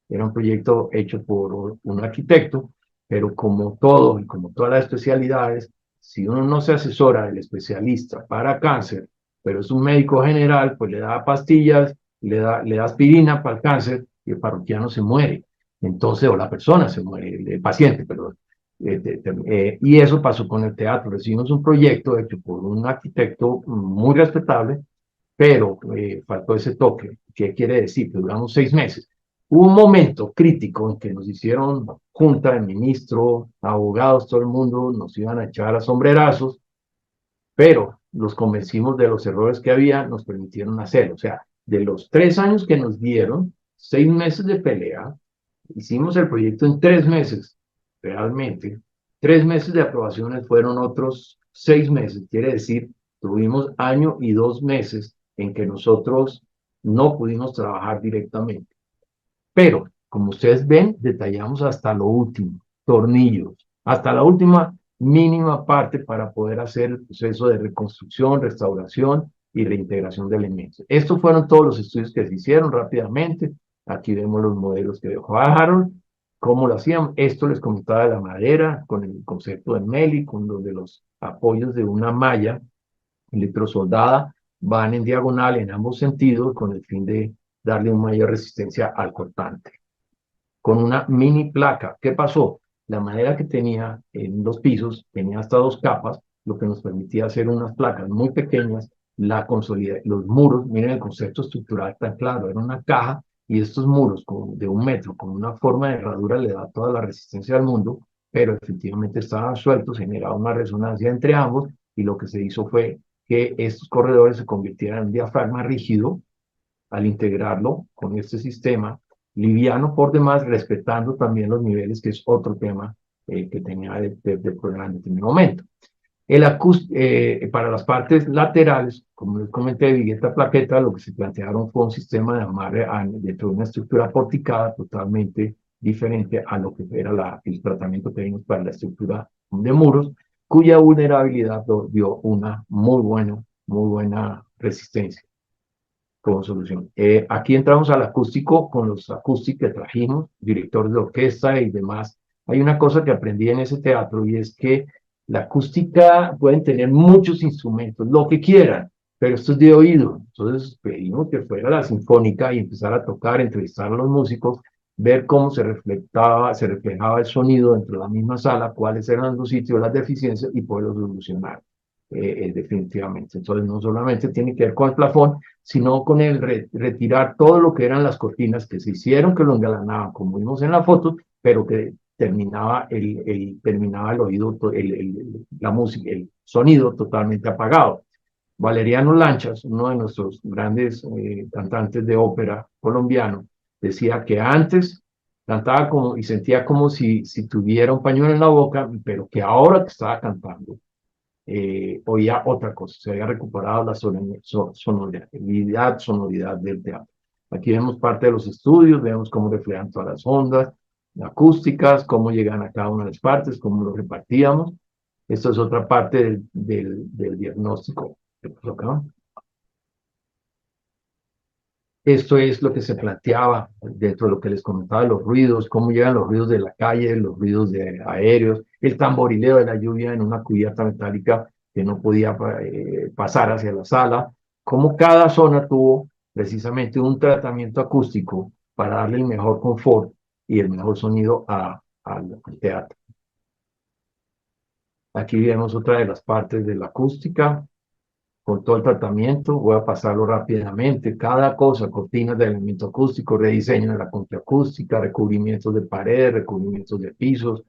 era un proyecto hecho por un arquitecto, pero como todo y como todas las especialidades, si uno no se asesora del especialista para cáncer, pero es un médico general, pues le da pastillas, le da aspirina para el cáncer y el parroquiano se muere. Entonces, o la persona se muere, el paciente, perdón. Y eso pasó con el teatro. Recibimos un proyecto hecho por un arquitecto muy respetable, pero faltó ese toque. ¿Qué quiere decir? Que duramos 6 meses. Hubo un momento crítico en que nos hicieron junta de ministro, abogados, todo el mundo nos iban a echar a sombrerazos, pero los convencimos de los errores que había, nos permitieron hacerlo. O sea, de los 3 años que nos dieron, 6 meses de pelea, hicimos el proyecto en 3 meses, realmente. 3 meses de aprobaciones fueron otros 6 meses, quiere decir, tuvimos año y 2 meses en que nosotros no pudimos trabajar directamente. Pero, como ustedes ven, detallamos hasta lo último, tornillos, hasta la última mínima parte para poder hacer el proceso de reconstrucción, restauración y reintegración de elementos. Estos fueron todos los estudios que se hicieron rápidamente. Aquí vemos los modelos que dejó Harold, cómo lo hacían. Esto les comentaba de la madera, con el concepto de Meli, con los de los apoyos de una malla electrosoldada, van en diagonal en ambos sentidos con el fin de darle una mayor resistencia al cortante. Con una mini placa, ¿qué pasó? La madera que tenía en los pisos tenía hasta 2 capas, lo que nos permitía hacer unas placas muy pequeñas, la consolida, los muros, miren el concepto estructural tan claro, era una caja y estos muros de 1 metro con una forma de herradura le da toda la resistencia al mundo, pero efectivamente estaban sueltos, generaba una resonancia entre ambos y lo que se hizo fue que estos corredores se convirtieran en un diafragma rígido al integrarlo con este sistema, liviano por demás, respetando también los niveles, que es otro tema que tenía de problema en este momento. Para las partes laterales, como les comenté, de esta plaqueta, lo que se plantearon fue un sistema de amarre dentro de una estructura porticada totalmente diferente a lo que era el tratamiento que vimos para la estructura de muros, cuya vulnerabilidad dio una muy buena resistencia como solución. Aquí entramos al acústico con los acústicos que trajimos, directores de orquesta y demás. Hay una cosa que aprendí en ese teatro y es que la acústica pueden tener muchos instrumentos, lo que quieran, pero esto es de oído. Entonces pedimos que fuera la sinfónica y empezar a tocar, entrevistar a los músicos, ver cómo se reflejaba el sonido dentro de la misma sala, cuáles eran los sitios, las deficiencias y poderlos solucionar definitivamente. Entonces no solamente tiene que ver con el plafón, sino con el retirar todo lo que eran las cortinas que se hicieron, que lo engalanaban, como vimos en la foto, pero que terminaba el oído, la música, el sonido totalmente apagado. Valeriano Lanchas, uno de nuestros grandes cantantes de ópera colombiano, decía que antes cantaba como y sentía como si tuviera un pañuelo en la boca, pero que ahora que estaba cantando oía otra cosa, se había recuperado la sonoridad del teatro. Aquí vemos parte de los estudios, vemos cómo reflejan todas las ondas acústicas, cómo llegan a cada una de las partes, cómo lo repartíamos. Esto es otra parte del diagnóstico que nos acá. Esto es lo que se planteaba dentro de lo que les comentaba, los ruidos, cómo llegan los ruidos de la calle, los ruidos de aéreos, el tamborileo de la lluvia en una cubierta metálica que no podía pasar hacia la sala, cómo cada zona tuvo precisamente un tratamiento acústico para darle el mejor confort y el mejor sonido al teatro. Aquí vemos otra de las partes de la acústica con todo el tratamiento. Voy a pasarlo rápidamente. Cada cosa, cortinas de elemento acústico, rediseño de la contraacústica, recubrimientos de paredes, recubrimientos de pisos,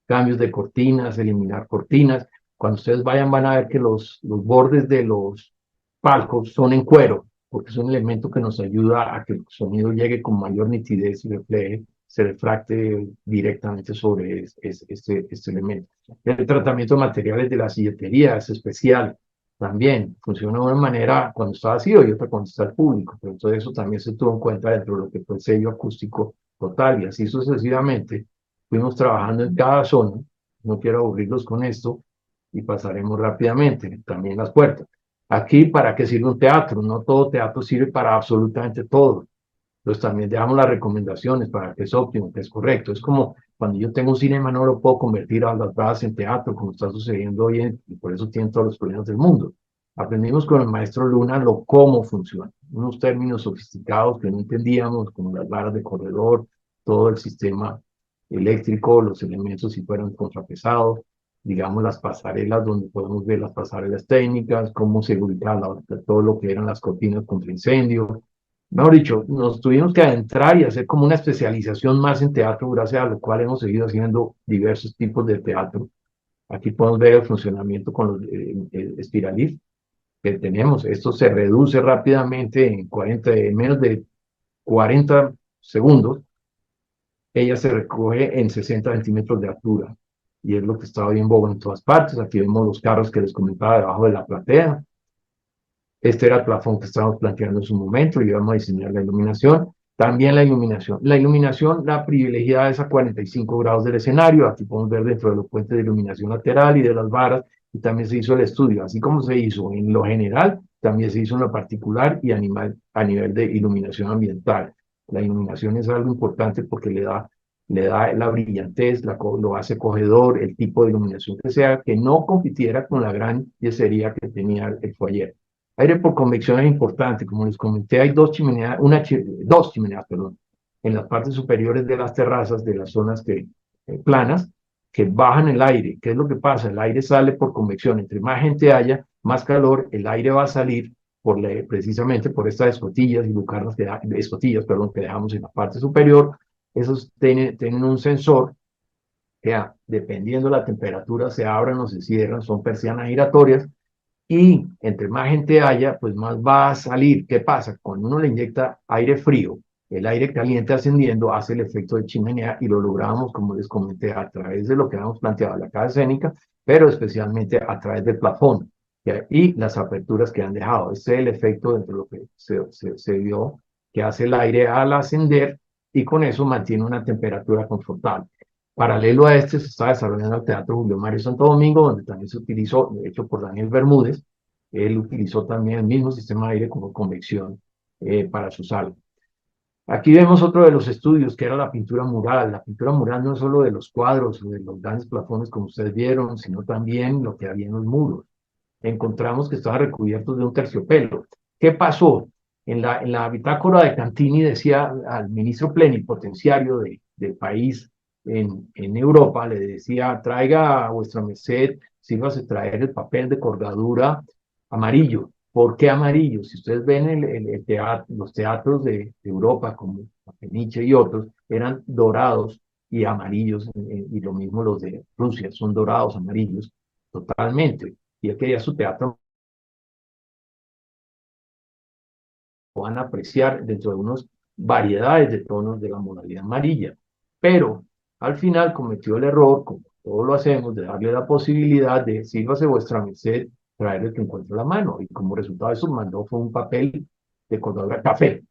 cambios de cortinas, eliminar cortinas. Cuando ustedes vayan van a ver que los bordes de los palcos son en cuero, porque es un elemento que nos ayuda a que el sonido llegue con mayor nitidez y se refracte directamente sobre este elemento. El tratamiento de materiales de la silletería es especial. También funciona de una manera cuando está vacío y otra cuando está al público, pero todo eso también se tuvo en cuenta dentro de lo que fue el sello acústico total y así sucesivamente fuimos trabajando en cada zona. No quiero aburrirlos con esto y pasaremos rápidamente. También las puertas. Aquí, ¿para qué sirve un teatro? No todo teatro sirve para absolutamente todo. Entonces también dejamos las recomendaciones para que es óptimo, que es correcto. Es como cuando yo tengo un cinema, no lo puedo convertir a las gradas en teatro, como está sucediendo hoy, y por eso tienen todos los problemas del mundo. Aprendimos con el maestro Luna lo cómo funciona, unos términos sofisticados que no entendíamos, como las varas de corredor, todo el sistema eléctrico, los elementos si fueran contrapesados, digamos las pasarelas donde podemos ver las pasarelas técnicas, cómo se ubicaba todo lo que eran las cortinas contra incendio. Mejor dicho, nos tuvimos que adentrar y hacer como una especialización más en teatro, gracias a lo cual hemos seguido haciendo diversos tipos de teatro. Aquí podemos ver el funcionamiento con los espiralistas que tenemos. Esto se reduce rápidamente en menos de 40 segundos. Ella se recoge en 60 centímetros de altura y es lo que estaba bien bobo en todas partes. Aquí vemos los carros que les comentaba debajo de la platea. Este era el plafón que estábamos planteando en su momento y íbamos a diseñar la iluminación. También la iluminación. La iluminación, la privilegiada es a 45 grados del escenario. Aquí podemos ver dentro de los puentes de iluminación lateral y de las varas. Y también se hizo el estudio. Así como se hizo en lo general, también se hizo en lo particular y a nivel de iluminación ambiental. La iluminación es algo importante porque le da la brillantez, lo hace cogedor, el tipo de iluminación que sea, que no compitiera con la gran yesería que tenía el foyer. Aire por convección es importante, como les comenté, hay dos chimeneas, dos chimeneas, perdón, en las partes superiores de las terrazas, de las zonas planas, que bajan el aire. ¿Qué es lo que pasa? El aire sale por convección. Entre más gente haya, más calor, el aire va a salir precisamente por estas escotillas y lucarnas escotillas, perdón, que dejamos en la parte superior. Esos tienen un sensor que, dependiendo de la temperatura, se abran o se cierran, son persianas giratorias y entre más gente haya, pues más va a salir. ¿Qué pasa? Cuando uno le inyecta aire frío, el aire caliente ascendiendo hace el efecto de chimenea y lo logramos, como les comenté, a través de lo que habíamos planteado en la casa escénica, pero especialmente a través del plafón y las aperturas que han dejado. Este es el efecto dentro de lo que se vio, que hace el aire al ascender y con eso mantiene una temperatura confortable. Paralelo a este se está desarrollando el Teatro Julio Mario Santo Domingo, donde también se utilizó, de hecho por Daniel Bermúdez, él utilizó también el mismo sistema de aire como convección para su sala. Aquí vemos otro de los estudios, que era la pintura mural. La pintura mural no es solo de los cuadros o de los grandes plafones, como ustedes vieron, sino también lo que había en los muros. Encontramos que estaban recubiertos de un terciopelo. ¿Qué pasó? En la bitácora de Cantini decía al ministro plenipotenciario del país en Europa, le decía, traiga a vuestra merced, sírvase traer el papel de colgadura amarillo. ¿Por qué amarillo? Si ustedes ven los teatros de Europa, como Peniche y otros, eran dorados y amarillos, y lo mismo los de Rusia, son dorados, amarillos, totalmente. Y él quería su teatro, van a apreciar dentro de unas variedades de tonos de la modalidad amarilla. Pero al final cometió el error, como todos lo hacemos, de darle la posibilidad de, sírvase vuestra merced, traerle que encuentre la mano. Y como resultado de eso, mandó fue un papel de color café.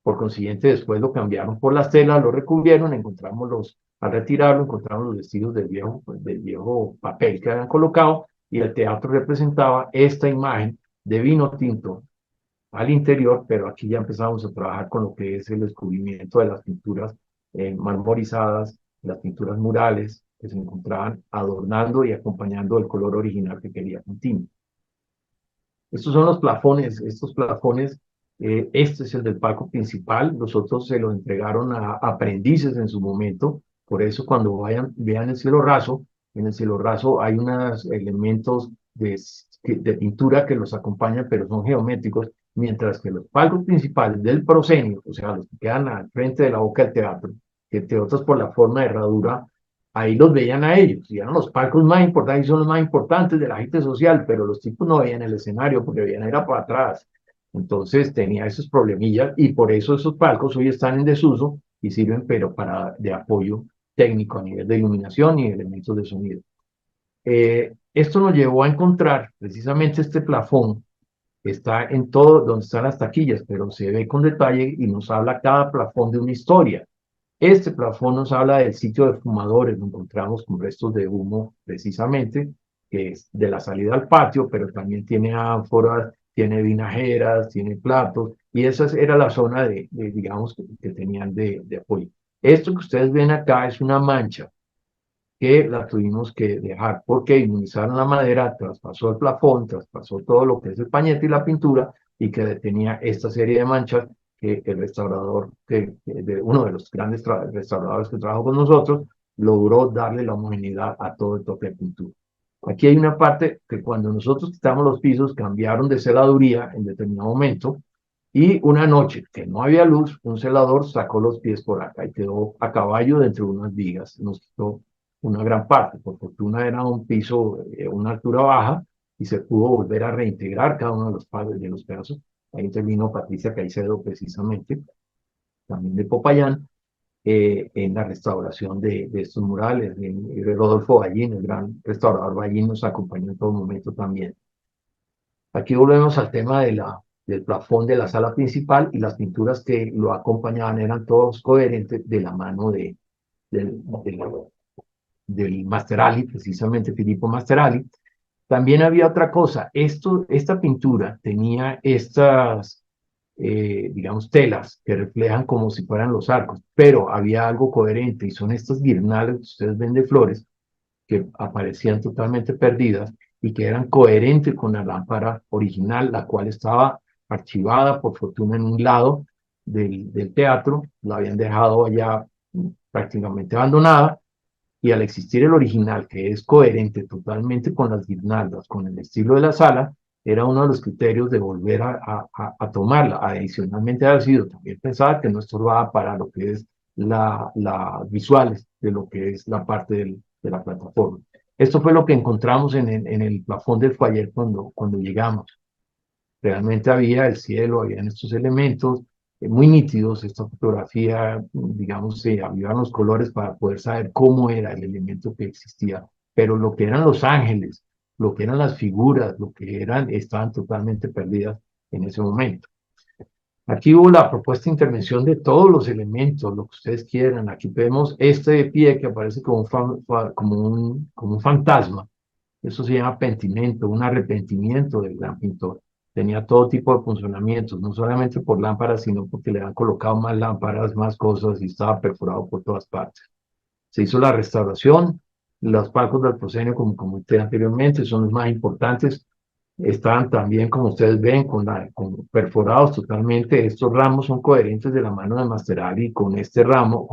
Por consiguiente, después lo cambiaron por las telas, lo recubrieron, al retirarlo, encontramos los vestidos del viejo papel que habían colocado y el teatro representaba esta imagen de vino tinto al interior, pero aquí ya empezamos a trabajar con lo que es el descubrimiento de las pinturas marmorizadas, las pinturas murales que se encontraban adornando y acompañando el color original que quería Contini. Estos son los plafones, estos plafones, este es el del palco principal, los otros se los entregaron a aprendices en su momento, por eso cuando vean el cielo raso, en el cielo raso hay unos elementos de pintura que los acompañan, pero son geométricos, mientras que los palcos principales del proscenio, o sea, los que quedan al frente de la boca del teatro, que entre otros por la forma de herradura, ahí los veían a ellos, y eran los palcos más importantes, y son los más importantes de la gente social, pero los tipos no veían el escenario porque veían era para atrás. Entonces tenía esos problemillas y por eso esos palcos hoy están en desuso y sirven pero de apoyo técnico a nivel de iluminación y elementos de sonido. Esto nos llevó a encontrar precisamente este plafón, que está en todo donde están las taquillas, pero se ve con detalle y nos habla cada plafón de una historia. Este plafón nos habla del sitio de fumadores, nos encontramos con restos de humo precisamente, que es de la salida al patio, pero también tiene ánforas, tiene vinajeras, tiene platos, y esa era la zona digamos, que tenían de apoyo. Esto que ustedes ven acá es una mancha que la tuvimos que dejar porque inmunizaron la madera, traspasó el plafón, traspasó todo lo que es el pañete y la pintura, y que tenía esta serie de manchas que el restaurador, uno de los grandes restauradores que trabajó con nosotros, logró darle la homogeneidad a todo el toque de pintura. Aquí hay una parte que cuando nosotros quitamos los pisos cambiaron de celaduría en determinado momento, y una noche que no había luz, un celador sacó los pies por acá y quedó a caballo de entre unas vigas. Nos quitó una gran parte. Por fortuna era un piso, una altura baja, y se pudo volver a reintegrar cada uno de los padres de los pedazos. Ahí intervino Patricia Caicedo, precisamente, también de Popayán, en la restauración de estos murales. Rodolfo Ballín, el gran restaurador Ballín, nos acompañó en todo momento también. Aquí volvemos al tema del plafón de la sala principal, y las pinturas que lo acompañaban eran todos coherentes de la mano del, del Mascherali, precisamente Filippo Mascherali. También había otra cosa. Esta pintura tenía estas, digamos, telas que reflejan como si fueran los arcos, pero había algo coherente, y son estas guirnaldas que ustedes ven de flores, que aparecían totalmente perdidas y que eran coherentes con la lámpara original, la cual estaba archivada, por fortuna, en un lado del teatro. La habían dejado allá prácticamente abandonada, y al existir el original, que es coherente totalmente con las guirnaldas, con el estilo de la sala, era uno de los criterios de volver a tomarla. Adicionalmente, ha sido también pensar que no estorbaba para lo que es las visuales de lo que es la parte de la plataforma. Esto fue lo que encontramos en el plafón del foyer cuando llegamos. Realmente había el cielo, habían estos elementos muy nítidos. Esta fotografía, digamos, se avivaban los colores para poder saber cómo era el elemento que existía, pero lo que eran los ángeles, lo que eran las figuras, lo que eran, estaban totalmente perdidas en ese momento. Aquí hubo la propuesta de intervención de todos los elementos, lo que ustedes quieran. Aquí vemos este pie que aparece como un fantasma. Eso se llama pentimento, un arrepentimiento del gran pintor. Tenía todo tipo de funcionamientos, no solamente por lámparas, sino porque le han colocado más lámparas, más cosas, y estaba perforado por todas partes. Se hizo la restauración. Los palcos del proscenio, como comenté anteriormente, son los más importantes. Estaban también, como ustedes ven, con perforados totalmente. Estos ramos son coherentes de la mano de Mascherali con este ramo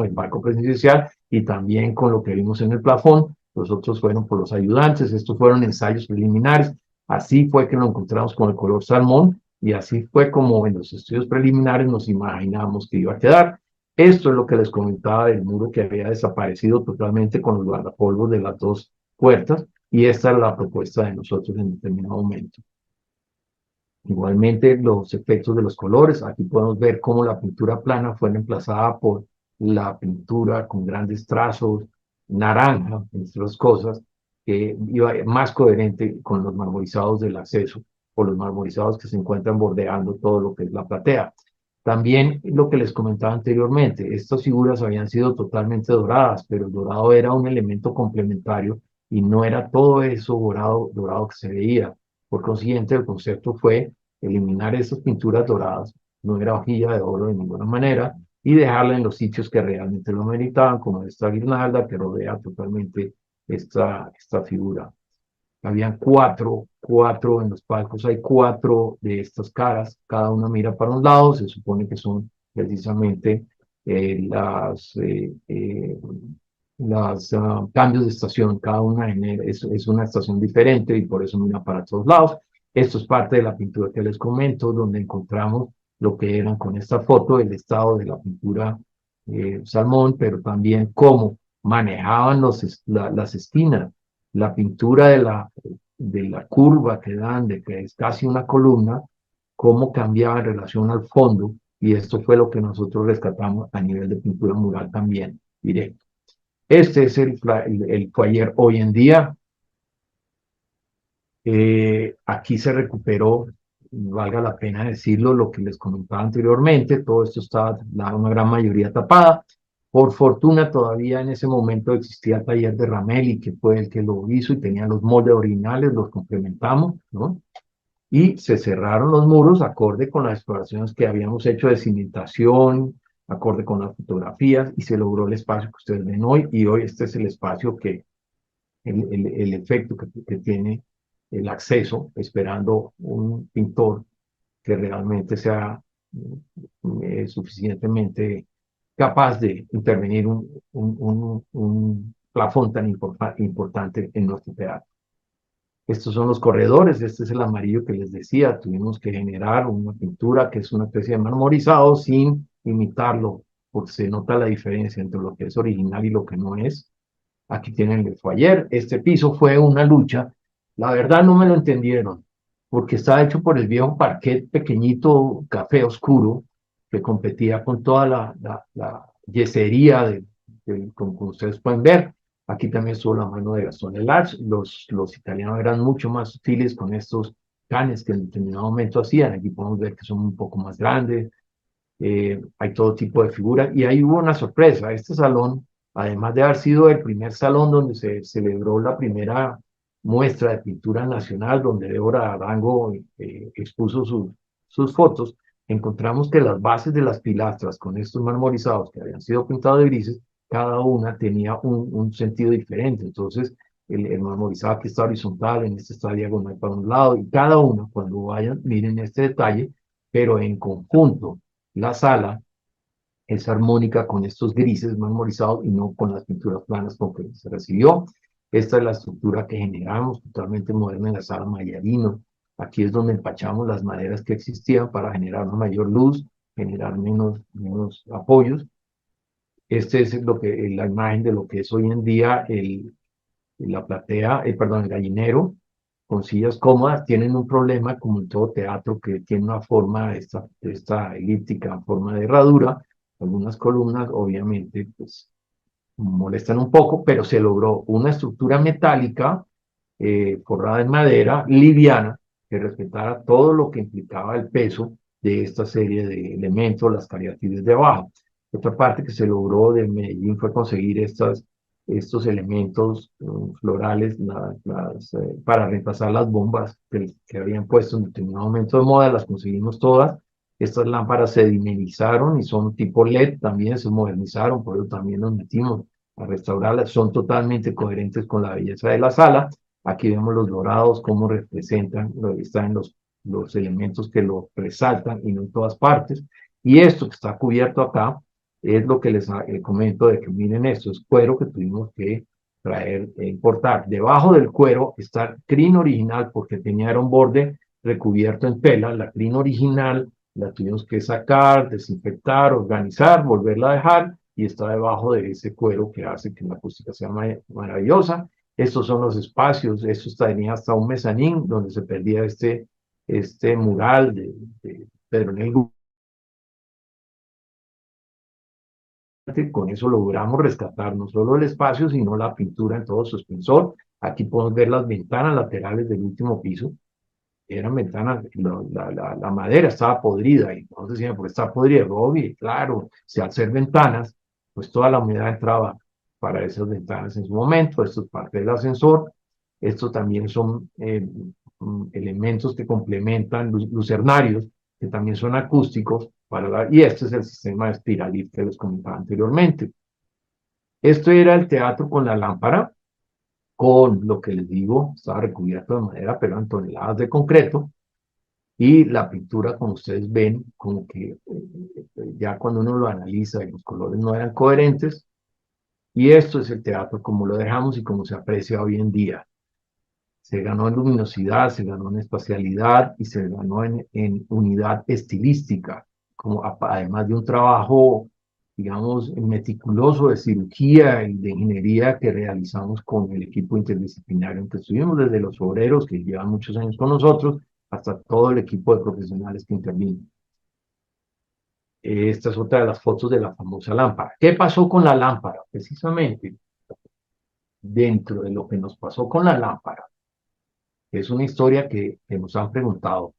del palco presidencial, y también con lo que vimos en el plafón. Los otros fueron por los ayudantes. Estos fueron ensayos preliminares. Así fue que lo encontramos con el color salmón, y así fue como en los estudios preliminares nos imaginamos que iba a quedar. Esto es lo que les comentaba del muro que había desaparecido totalmente con los guardapolvos de las dos puertas, y esta es la propuesta de nosotros en determinado momento. Igualmente, los efectos de los colores. Aquí podemos ver cómo la pintura plana fue reemplazada por la pintura con grandes trazos, naranja, entre otras cosas, que iba más coherente con los marmorizados del acceso, o los marmorizados que se encuentran bordeando todo lo que es la platea. También lo que les comentaba anteriormente, estas figuras habían sido totalmente doradas, pero el dorado era un elemento complementario, y no era todo eso dorado que se veía. Por consiguiente, el concepto fue eliminar esas pinturas doradas, no era hojilla de oro de ninguna manera, y dejarla en los sitios que realmente lo meritaban, como esta guirnalda que rodea totalmente esta figura. Habían cuatro en los palcos, hay cuatro de estas caras, cada una mira para un lado. Se supone que son precisamente las cambios de estación. Cada una es una estación diferente, y por eso mira para todos lados. Esto es parte de la pintura que les comento, donde encontramos lo que eran con esta foto, el estado de la pintura salmón, pero también cómo manejaban las esquinas, la pintura de la curva que dan, de que es casi una columna, cómo cambiaba en relación al fondo. Y esto fue lo que nosotros rescatamos a nivel de pintura mural también directo. Este es el foyer hoy en día. Aquí se recuperó, valga la pena decirlo, lo que les comentaba anteriormente. Todo esto estaba una gran mayoría tapada. Por fortuna, todavía en ese momento existía el taller de Ramelli, que fue el que lo hizo, y tenía los moldes originales, los complementamos, ¿no? y se cerraron los muros acorde con las exploraciones que habíamos hecho de cimentación, acorde con las fotografías, y se logró el espacio que ustedes ven hoy, y hoy este es el espacio que, el efecto que tiene el acceso, esperando un pintor que realmente sea suficientemente capaz de intervenir un plafón tan importante en nuestro teatro. Estos son los corredores, este es el amarillo que les decía, tuvimos que generar una pintura que es una especie de marmorizado sin imitarlo, porque se nota la diferencia entre lo que es original y lo que no es. Aquí tienen el foyer, este piso fue una lucha, la verdad no me lo entendieron, porque está hecho por el viejo parquet pequeñito, café oscuro, que competía con toda la yesería como ustedes pueden ver. Aquí también estuvo la mano de Gastón Elars. Los italianos eran mucho más sutiles con estos canes que en determinado momento hacían. Aquí podemos ver que son un poco más grandes. Hay todo tipo de figuras. Y ahí hubo una sorpresa. Este salón, además de haber sido el primer salón donde se celebró la primera muestra de pintura nacional, donde Débora Arango expuso sus fotos, encontramos que las bases de las pilastras con estos marmorizados que habían sido pintados de grises, cada una tenía un sentido diferente. Entonces, el marmorizado aquí está horizontal, en este está diagonal para un lado, y cada una, cuando vayan, miren este detalle, pero en conjunto, la sala es armónica con estos grises marmorizados y no con las pinturas planas con que se recibió. Esta es la estructura que generamos, totalmente moderna en la sala Mayarino. Aquí es donde empachamos las maderas que existían para generar una mayor luz, generar menos apoyos. Este es lo que, la imagen de lo que es hoy en día la platea, perdón, el gallinero, con sillas cómodas. Tienen un problema, como en todo teatro, que tiene una forma, esta elíptica, en forma de herradura. Algunas columnas, obviamente, pues molestan un poco, pero se logró una estructura metálica forrada en madera, liviana, que respetara todo lo que implicaba el peso de esta serie de elementos, las cariátides de abajo. Otra parte que se logró de Medellín fue conseguir estos elementos florales para reemplazar las bombas que habían puesto en determinado momento de moda, las conseguimos todas. Estas lámparas se dimerizaron y son tipo LED, también se modernizaron, por eso también nos metimos a restaurarlas, son totalmente coherentes con la belleza de la sala. Aquí vemos los dorados, cómo representan, están los elementos que lo resaltan y no en todas partes. Y esto que está cubierto acá es lo que les comento de que miren esto, es cuero que tuvimos que traer e importar. Debajo del cuero está el crin original porque tenía un borde recubierto en tela. La crin original la tuvimos que sacar, desinfectar, organizar, volverla a dejar y está debajo de ese cuero que hace que la acústica sea maravillosa. Estos son los espacios, esto tenía hasta un mezanín donde se perdía este mural de Pedro Negro. Con eso logramos rescatar no solo el espacio, sino la pintura en todo su esplendor. Aquí podemos ver las ventanas laterales del último piso. Eran ventanas, la madera estaba podrida y entonces decían, pues está podrida, Robbie, claro, si al ser ventanas, pues toda la humedad entraba para esas ventanas en su momento. Esto es parte del ascensor. Estos también son elementos que complementan lucernarios, que también son acústicos, y este es el sistema de espiralif que les comentaba anteriormente. Esto era el teatro con la lámpara, con lo que les digo, estaba recubierto de madera, pero en toneladas de concreto, y la pintura, como ustedes ven, como que ya cuando uno lo analiza y los colores no eran coherentes, y esto es el teatro como lo dejamos y como se aprecia hoy en día. Se ganó en luminosidad, se ganó en espacialidad y se ganó en unidad estilística, como además de un trabajo, digamos, meticuloso de cirugía y de ingeniería que realizamos con el equipo interdisciplinario en que estuvimos, desde los obreros que llevan muchos años con nosotros hasta todo el equipo de profesionales que intervino. Esta es otra de las fotos de la famosa lámpara. ¿Qué pasó con la lámpara? Precisamente dentro de lo que nos pasó con la lámpara, es una historia que nos han preguntado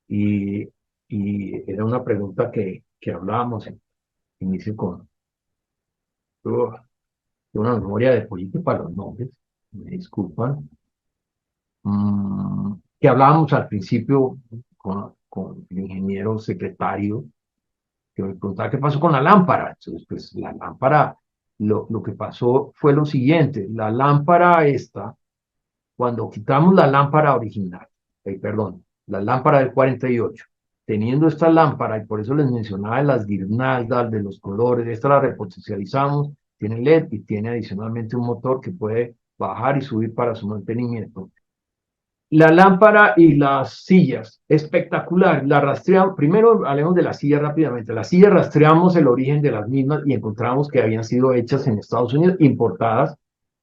y, y era una pregunta que hablábamos en inicio con una memoria de política para los nombres, me disculpan. que hablábamos al principio con el ingeniero secretario, que me preguntaba qué pasó con la lámpara. Entonces, pues la lámpara, lo que pasó fue lo siguiente, la lámpara esta, cuando quitamos la lámpara original, perdón, la lámpara del 48, teniendo esta lámpara, y por eso les mencionaba de las guirnaldas, de los colores, esta la repotencializamos, tiene LED y tiene adicionalmente un motor que puede bajar y subir para su mantenimiento. La lámpara y las sillas, espectacular. La rastreamos, primero hablemos de las sillas rápidamente. Las sillas rastreamos el origen de las mismas y encontramos que habían sido hechas en Estados Unidos, importadas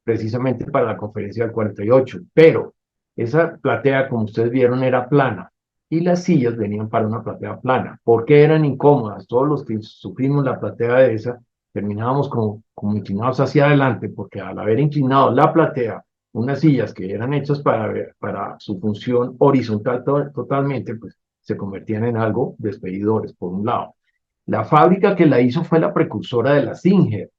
precisamente para la conferencia del 48. Pero esa platea, como ustedes vieron, era plana y las sillas venían para una platea plana. ¿Por qué eran incómodas? Todos los que sufrimos la platea de esa terminábamos como inclinados hacia adelante, porque al haber inclinado la platea unas sillas que eran hechas para su función horizontal totalmente, pues se convertían en algo despedidores, por un lado. La fábrica que la hizo fue la precursora de la Singer.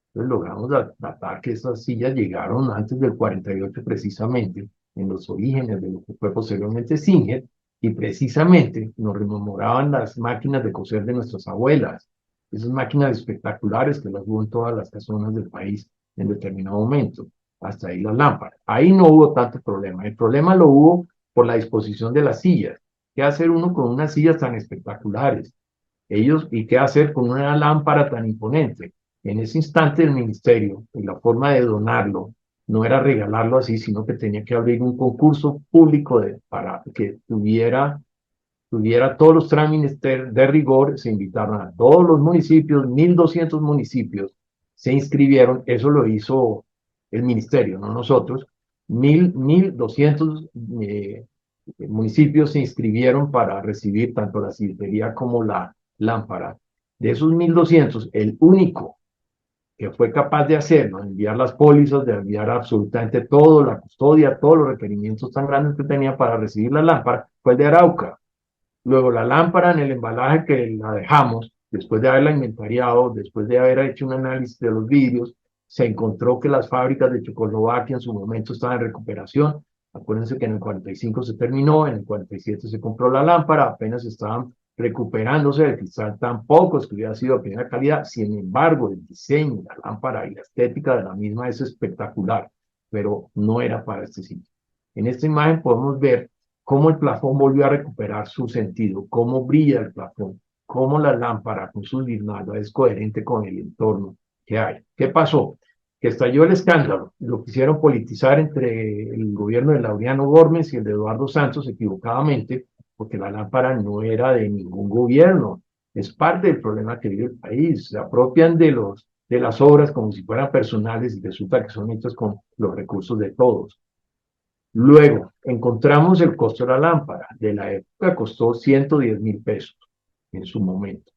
Entonces logramos datar que esas sillas llegaron antes del 48 precisamente, en los orígenes de lo que fue posteriormente Singer, y precisamente nos rememoraban las máquinas de coser de nuestras abuelas, esas máquinas espectaculares que las hubo en todas las casonas del país en determinado momento. Hasta ahí las lámparas. Ahí no hubo tanto problema. El problema lo hubo por la disposición de las sillas. ¿Qué hacer uno con unas sillas tan espectaculares? ¿Y qué hacer con una lámpara tan imponente? En ese instante el ministerio, y la forma de donarlo, no era regalarlo así, sino que tenía que abrir un concurso público para que tuviera todos los trámites de rigor. Se invitaron a todos los municipios, 1.200 municipios se inscribieron. Eso lo hizo el ministerio, no nosotros. 1.200 municipios se inscribieron para recibir tanto la silvería como la lámpara. De esos 1.200, el único que fue capaz de hacerlo, enviar las pólizas, de enviar absolutamente todo, la custodia, todos los requerimientos tan grandes que tenía para recibir la lámpara, fue el de Arauca. Luego la lámpara en el embalaje que la dejamos, después de haberla inventariado, después de haber hecho un análisis de los vidrios, se encontró que las fábricas de Checoslovaquia en su momento estaban en recuperación. Acuérdense que en el 45 se terminó, en el 47 se compró la lámpara, apenas estaban recuperándose, el cristal tampoco es que hubiera sido de primera calidad. Sin embargo, el diseño, la lámpara y la estética de la misma es espectacular, pero no era para este sitio. En esta imagen podemos ver cómo el plafón volvió a recuperar su sentido, cómo brilla el plafón, cómo la lámpara con sus guirnaldas es coherente con el entorno que hay. ¿Qué pasó? Que estalló el escándalo, lo quisieron politizar entre el gobierno de Laureano Gómez y el de Eduardo Santos equivocadamente, porque la lámpara no era de ningún gobierno, es parte del problema que vive el país, se apropian de las obras como si fueran personales y resulta que son hechas con los recursos de todos. Luego, encontramos el costo de la lámpara. De la época costó 110.000 pesos en su momento.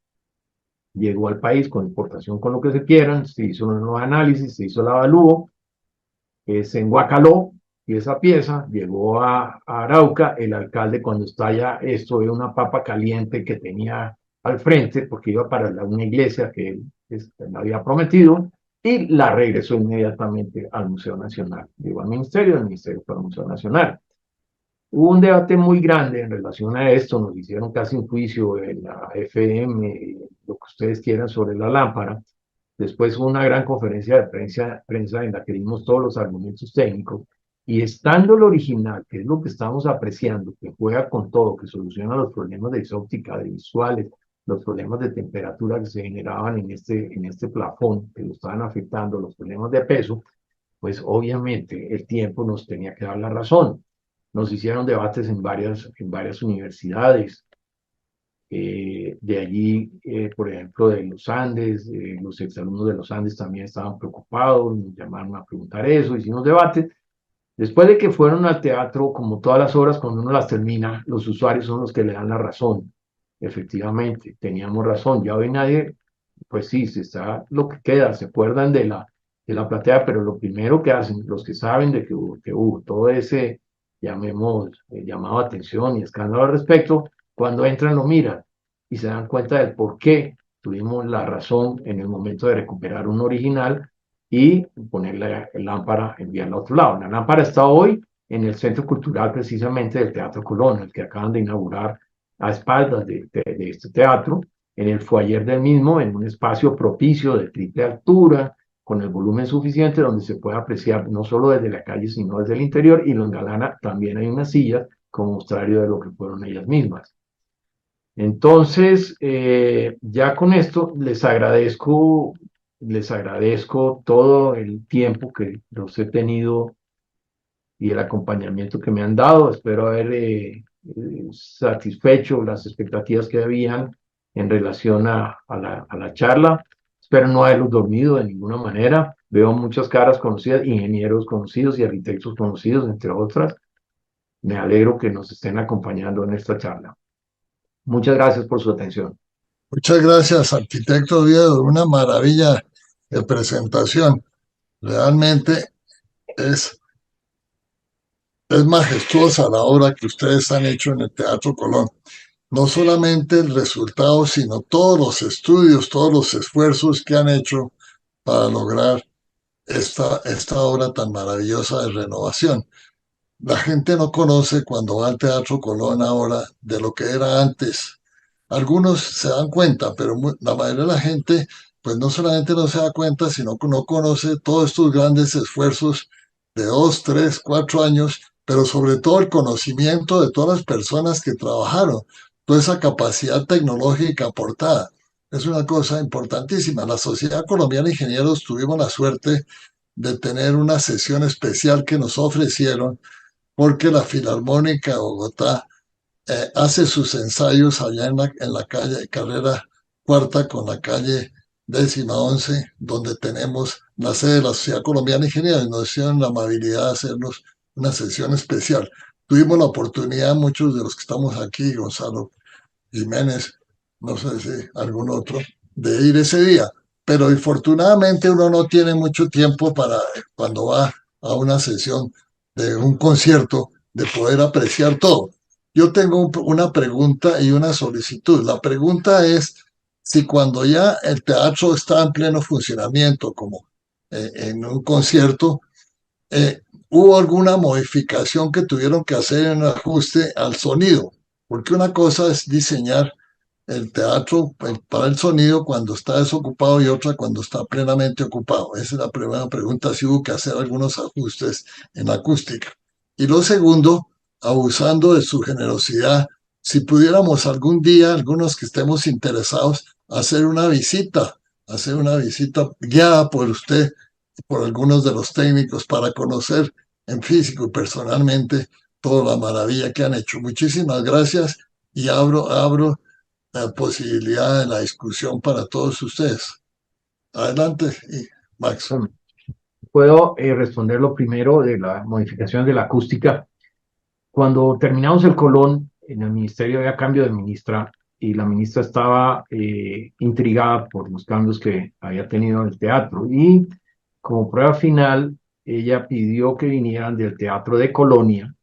Llegó al país con importación, con lo que se quieran, se hizo un nuevo análisis, se hizo el avalúo, se enguacaló y esa pieza llegó a Arauca. El alcalde, cuando estalla esto, ve una papa caliente que tenía al frente porque iba para una iglesia que él le había prometido, y la regresó inmediatamente al Museo Nacional. Llegó al ministerio, el ministerio fue al Museo Nacional. Hubo un debate muy grande en relación a esto, nos hicieron casi un juicio en la FM, lo que ustedes quieran, sobre la lámpara. Después hubo una gran conferencia de prensa en la que dimos todos los argumentos técnicos, y estando el original, que es lo que estamos apreciando, que juega con todo, que soluciona los problemas de isóptica, de visuales, los problemas de temperatura que se generaban en este plafón, que lo estaban afectando, los problemas de peso, pues obviamente el tiempo nos tenía que dar la razón. Nos hicieron debates en varias universidades, de allí, por ejemplo, de los Andes, los exalumnos de los Andes también estaban preocupados, nos llamaron a preguntar eso, hicimos debate. Después de que fueron al teatro, como todas las obras, cuando uno las termina, los usuarios son los que le dan la razón. Efectivamente, teníamos razón. Ya hoy nadie, pues sí, se está lo que queda, se acuerdan de la platea, pero lo primero que hacen, los que saben de que hubo todo ese, llamemos, llamado de atención y escándalo al respecto, cuando entran lo miran y se dan cuenta del por qué tuvimos la razón en el momento de recuperar un original y poner la lámpara, enviarla a otro lado. La lámpara está hoy en el Centro Cultural precisamente del Teatro Colón, el que acaban de inaugurar a espaldas de este teatro, en el foyer del mismo, en un espacio propicio de triple altura, con el volumen suficiente donde se puede apreciar no solo desde la calle, sino desde el interior, y lo engalana también hay unas sillas como mostrario de lo que fueron ellas mismas. Entonces, ya con esto les agradezco todo el tiempo que los he tenido y el acompañamiento que me han dado. Espero haber satisfecho las expectativas que habían en relación a la charla. Espero no haberlos dormido de ninguna manera. Veo muchas caras conocidas, ingenieros conocidos y arquitectos conocidos, entre otras. Me alegro que nos estén acompañando en esta charla. Muchas gracias por su atención. Muchas gracias, arquitecto Oviedo. Una maravilla de presentación. Realmente es, es majestuosa la obra que ustedes han hecho en el Teatro Colón. No solamente el resultado, sino todos los estudios, todos los esfuerzos que han hecho para lograr esta obra tan maravillosa de renovación. La gente no conoce cuando va al Teatro Colón ahora de lo que era antes. Algunos se dan cuenta, pero la mayoría de la gente, pues no solamente no se da cuenta, sino que no conoce todos estos grandes esfuerzos de 2, 3, 4 años, pero sobre todo el conocimiento de todas las personas que trabajaron, toda esa capacidad tecnológica aportada. Es una cosa importantísima. La Sociedad Colombiana de Ingenieros tuvimos la suerte de tener una sesión especial que nos ofrecieron porque la Filarmónica de Bogotá hace sus ensayos allá en la calle Carrera Cuarta con la calle 11, donde tenemos la sede de la Sociedad Colombiana de Ingenieros, y nos hicieron la amabilidad de hacernos una sesión especial. Tuvimos la oportunidad, muchos de los que estamos aquí, Gonzalo Jiménez, no sé si algún otro, de ir ese día. Pero infortunadamente uno no tiene mucho tiempo para cuando va a una sesión de un concierto de poder apreciar todo. Yo tengo una pregunta y una solicitud. La pregunta es si cuando ya el teatro está en pleno funcionamiento, como en un concierto, eh, hubo alguna modificación que tuvieron que hacer en ajuste al sonido, porque una cosa es diseñar el teatro para el sonido cuando está desocupado y otra cuando está plenamente ocupado. Esa es la primera pregunta, si hubo que hacer algunos ajustes en la acústica. Y lo segundo, abusando de su generosidad, si pudiéramos algún día, algunos que estemos interesados, hacer una visita guiada por usted, por algunos de los técnicos, para conocer en físico y personalmente toda la maravilla que han hecho. Muchísimas gracias y abro la posibilidad de la discusión para todos ustedes. Adelante, Max. Puedo responder lo primero de la modificación de la acústica. Cuando terminamos el Colón, en el ministerio había cambio de ministra y la ministra estaba intrigada por los cambios que había tenido el teatro. Y como prueba final, ella pidió que vinieran del Teatro de Colonia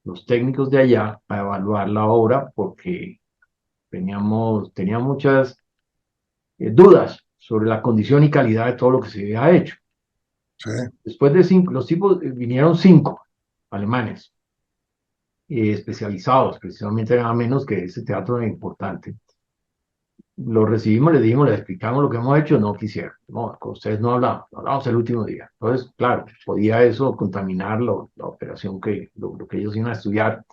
los técnicos de allá a evaluar la obra porque tenía muchas dudas sobre la condición y calidad de todo lo que se había hecho. Sí, Después de cinco, los tipos vinieron 5 alemanes especializados, precisamente nada menos que ese teatro era importante. Lo recibimos, les dijimos, les explicamos lo que hemos hecho, no quisieron. No, con ustedes no hablamos el último día. Entonces, claro, podía eso contaminar la operación lo que ellos iban a estudiar.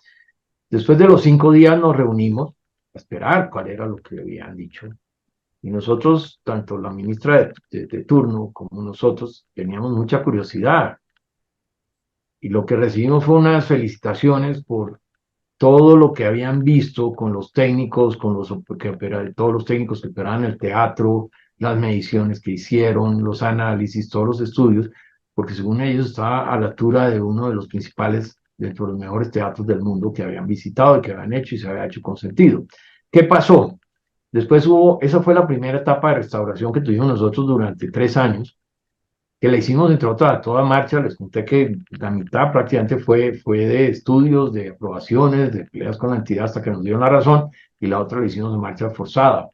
Después de los 5 días nos reunimos a esperar cuál era lo que habían dicho. Y nosotros, tanto la ministra de turno como nosotros, teníamos mucha curiosidad. Y lo que recibimos fue unas felicitaciones por todo lo que habían visto con los técnicos, todos los técnicos que operaban el teatro, las mediciones que hicieron, los análisis, todos los estudios, porque según ellos estaba a la altura de uno de los principales, dentro de los mejores teatros del mundo que habían visitado y que habían hecho y se había hecho con sentido. ¿Qué pasó? Después esa fue la primera etapa de restauración que tuvimos nosotros durante 3 años, que la hicimos entre otras a toda marcha. Les conté que la mitad prácticamente fue de estudios, de aprobaciones, de peleas con la entidad hasta que nos dieron la razón, y la otra la hicimos en marcha forzada.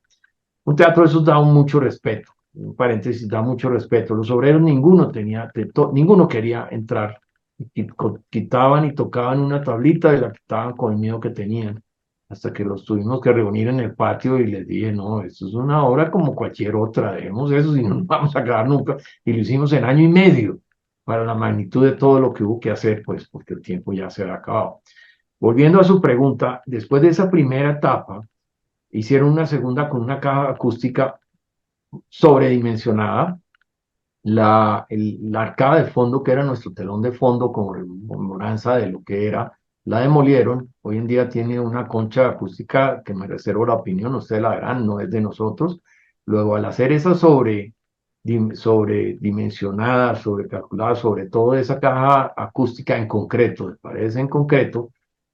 Un teatro de esos da mucho respeto, un paréntesis, da mucho respeto. Los obreros ninguno quería entrar quitaban y tocaban una tablita y la quitaban con el miedo que tenían, hasta que los tuvimos que reunir en el patio y les dije, no, esto es una obra como cualquier otra, dejemos eso si no nos vamos a acabar nunca. Y lo hicimos en año y medio, para la magnitud de todo lo que hubo que hacer, pues porque el tiempo ya se había acabado. Volviendo a su pregunta, después de esa primera etapa, hicieron una segunda con una caja acústica sobredimensionada. La arcada de fondo, que era nuestro telón de fondo como rememoranza de lo que era, la demolieron. Hoy en día tiene una concha acústica que me reservo la opinión, ustedes la verán, no es de nosotros. Luego, al hacer esa sobredimensionada, sobrecalculada, sobre todo esa caja acústica en concreto, de paredes en concreto,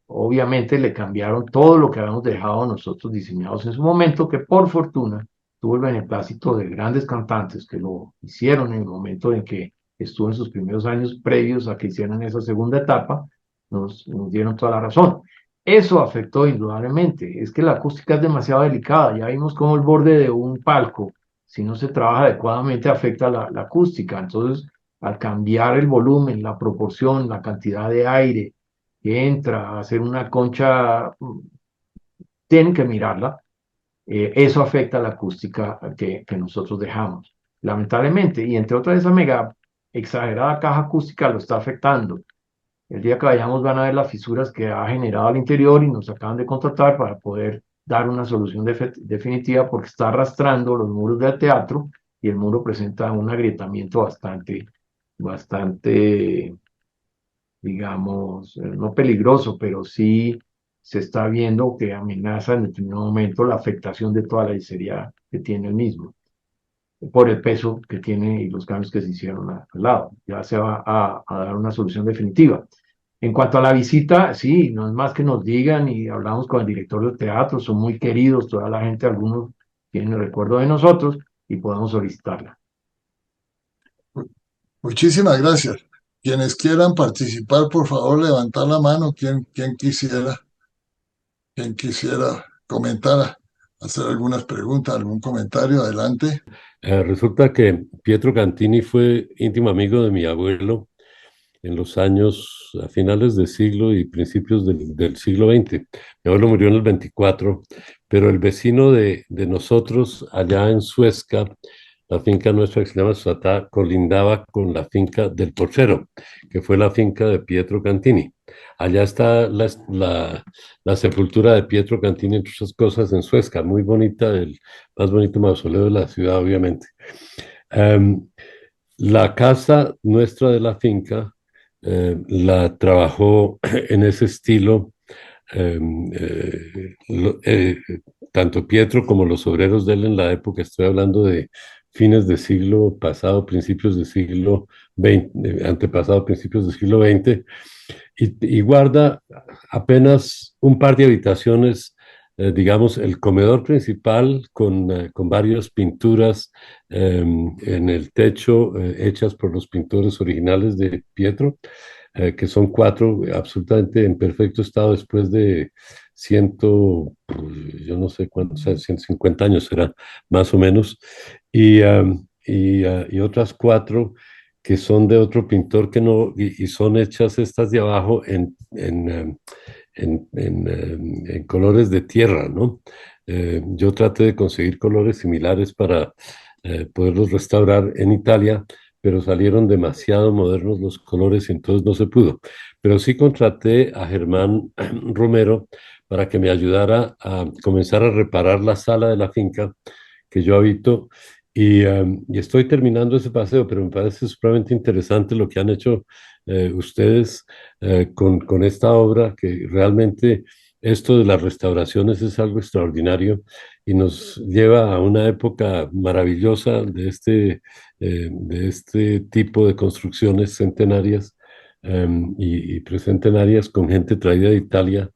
obviamente le cambiaron todo lo que habíamos dejado nosotros diseñados en su momento, que por fortuna tuvo el beneplácito de grandes cantantes que lo hicieron en el momento en que estuvo en sus primeros años previos a que hicieran esa segunda etapa, nos dieron toda la razón. Eso afectó indudablemente. Es que la acústica es demasiado delicada. Ya vimos cómo el borde de un palco, si no se trabaja adecuadamente, afecta la acústica. Entonces, al cambiar el volumen, la proporción, la cantidad de aire que entra a hacer una concha, tienen que mirarla. Eso afecta la acústica que nosotros dejamos, lamentablemente. Y entre otras, esa mega exagerada caja acústica lo está afectando. El día que vayamos van a ver las fisuras que ha generado al interior y nos acaban de contratar para poder dar una solución definitiva porque está arrastrando los muros del teatro y el muro presenta un agrietamiento bastante, digamos, no peligroso, pero sí se está viendo que amenaza en determinado momento la afectación de toda la licería que tiene el mismo, por el peso que tiene y los cambios que se hicieron al lado. Ya se va a dar una solución definitiva. En cuanto a la visita, sí, no es más que nos digan y hablamos con el director del teatro, son muy queridos, toda la gente, algunos tienen el recuerdo de nosotros y podemos solicitarla. Muchísimas gracias. Quienes quieran participar, por favor, levantar la mano. Quien quisiera comentar, hacer algunas preguntas, algún comentario, adelante. Resulta que Pietro Cantini fue íntimo amigo de mi abuelo en los años, a finales del siglo y principios del siglo XX. Mi abuelo murió en el 24, pero el vecino de nosotros allá en Suezca, la finca nuestra que se llama Suatá, colindaba con la finca del Porcero, que fue la finca de Pietro Cantini. Allá está la sepultura de Pietro Cantini, entre otras cosas, en Suezca, muy bonita, el más bonito mausoleo de la ciudad, obviamente. Um, la casa nuestra de la finca la trabajó en ese estilo eh, lo- eh, tanto Pietro como los obreros de él en la época, estoy hablando de fines de siglo pasado, principios del siglo XX, antepasado, principios del siglo XX, y guarda apenas un par de habitaciones, digamos, el comedor principal con varias pinturas en el techo hechas por los pintores originales de Pietro, que son cuatro absolutamente en perfecto estado después de yo no sé cuántos, 150 años será más o menos, y otras cuatro que son de otro pintor que no, y son hechas estas de abajo en colores de tierra, ¿no? Yo traté de conseguir colores similares para poderlos restaurar en Italia, pero salieron demasiado modernos los colores y entonces no se pudo. Pero sí contraté a Germán Romero para que me ayudara a comenzar a reparar la sala de la finca que yo habito y estoy terminando ese paseo, pero me parece supremamente interesante lo que han hecho ustedes con esta obra, que realmente esto de las restauraciones es algo extraordinario y nos lleva a una época maravillosa de este tipo de construcciones centenarias y precentenarias con gente traída de Italia,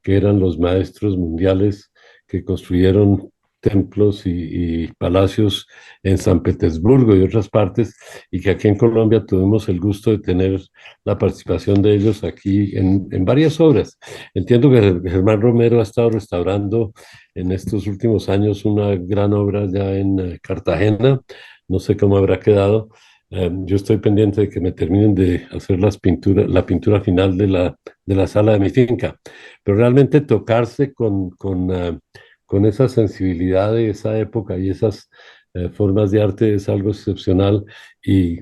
que eran los maestros mundiales que construyeron templos y palacios en San Petersburgo y otras partes, y que aquí en Colombia tuvimos el gusto de tener la participación de ellos aquí en varias obras. Entiendo que Germán Romero ha estado restaurando en estos últimos años una gran obra ya en Cartagena, no sé cómo habrá quedado, Yo estoy pendiente de que me terminen de hacer la pintura final de la sala de mi finca, pero realmente tocarse con esa sensibilidad de esa época y esas formas de arte es algo excepcional y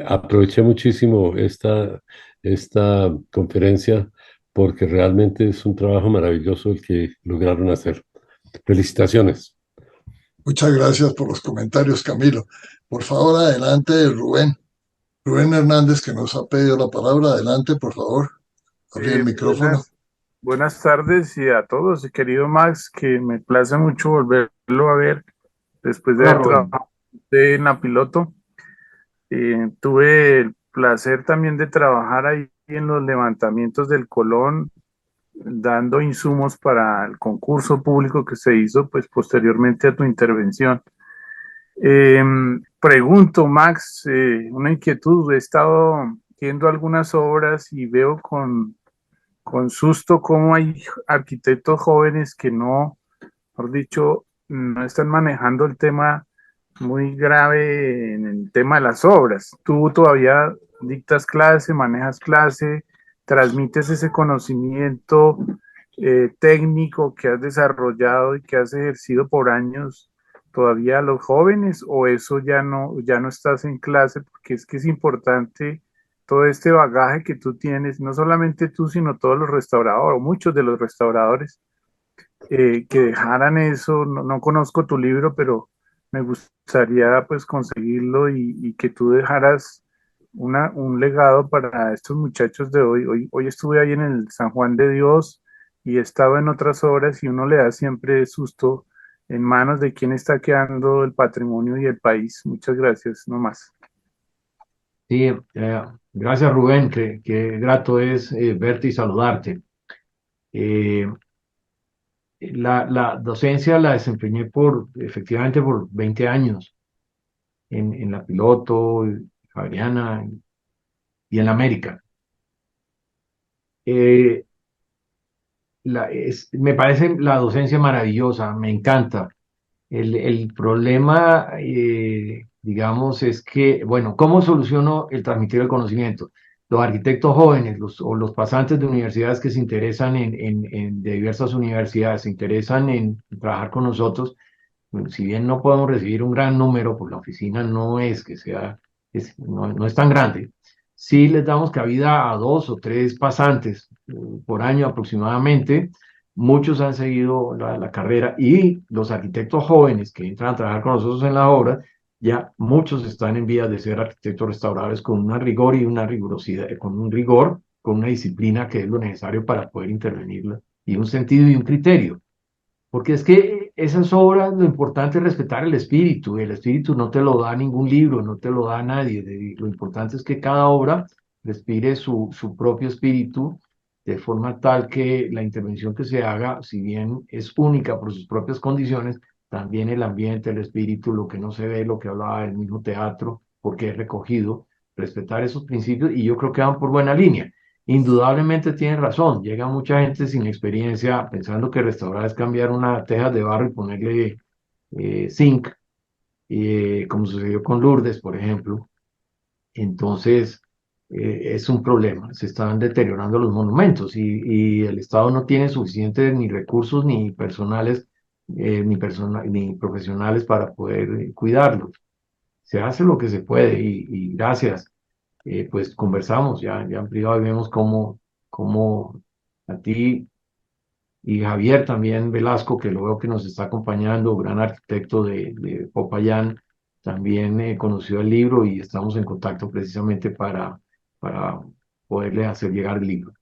aproveché muchísimo esta conferencia porque realmente es un trabajo maravilloso el que lograron hacer. Felicitaciones. Muchas gracias por los comentarios, Camilo. Por favor, adelante, Rubén. Rubén Hernández, que nos ha pedido la palabra. Adelante, por favor. Abrí el micrófono. Buenas tardes y a todos, y querido Max, que me place mucho volverlo a ver después de Hola, haber Rubén. trabajado en la piloto. Tuve el placer también de trabajar ahí en los levantamientos del Colón, dando insumos para el concurso público que se hizo pues posteriormente a tu intervención. Pregunto, Max, una inquietud. He estado viendo algunas obras y veo con susto cómo hay arquitectos jóvenes que no, mejor dicho, no están manejando el tema muy grave en el tema de las obras. Tú todavía dictas clase, manejas clase, transmites ese conocimiento técnico que has desarrollado y que has ejercido por años todavía a los jóvenes, o eso ya no estás en clase, porque es que es importante todo este bagaje que tú tienes, no solamente tú, sino todos los restauradores, o muchos de los restauradores, que dejaran eso. No, no conozco tu libro, pero me gustaría pues conseguirlo y que tú dejaras un legado para estos muchachos de hoy. Hoy estuve ahí en el San Juan de Dios y estaba en otras obras y uno le da siempre susto en manos de quién está quedando el patrimonio y el país. Muchas gracias, no más. Sí, gracias Rubén, que grato es verte y saludarte. Eh, la docencia la desempeñé efectivamente por 20 años en la Piloto, Javeriana y en la América. Eh, me parece la docencia maravillosa, me encanta. El problema, digamos, es que, bueno, ¿cómo soluciono el transmitir el conocimiento? Los arquitectos jóvenes o los pasantes de universidades que se interesan de diversas universidades, se interesan en trabajar con nosotros. Bueno, si bien no podemos recibir un gran número, pues la oficina no es que sea, no es tan grande, sí les damos cabida a 2 o 3 pasantes por año aproximadamente. Muchos han seguido la carrera y los arquitectos jóvenes que entran a trabajar con nosotros en la obra, ya muchos están en vías de ser arquitectos restauradores con una rigor y una rigurosidad, con un rigor, con una disciplina que es lo necesario para poder intervenirla y un sentido y un criterio. Porque es que esas obras, lo importante es respetar el espíritu. El espíritu no te lo da ningún libro, no te lo da nadie. Lo importante es que cada obra respire su propio espíritu de forma tal que la intervención que se haga, si bien es única por sus propias condiciones, también el ambiente, el espíritu, lo que no se ve, lo que hablaba del mismo teatro, porque es recogido, respetar esos principios y yo creo que van por buena línea. Indudablemente tienen razón, llega mucha gente sin experiencia pensando que restaurar es cambiar una teja de barro y ponerle zinc, como sucedió con Lourdes, por ejemplo. Entonces, es un problema, se están deteriorando los monumentos y el Estado no tiene suficientes ni recursos ni personales, ni profesionales para poder cuidarlos. Se hace lo que se puede y gracias. Pues conversamos ya en privado y vemos cómo a ti y Javier también Velasco, que lo veo que nos está acompañando, gran arquitecto de Popayán, también conoció el libro y estamos en contacto precisamente para poderle hacer llegar el libro.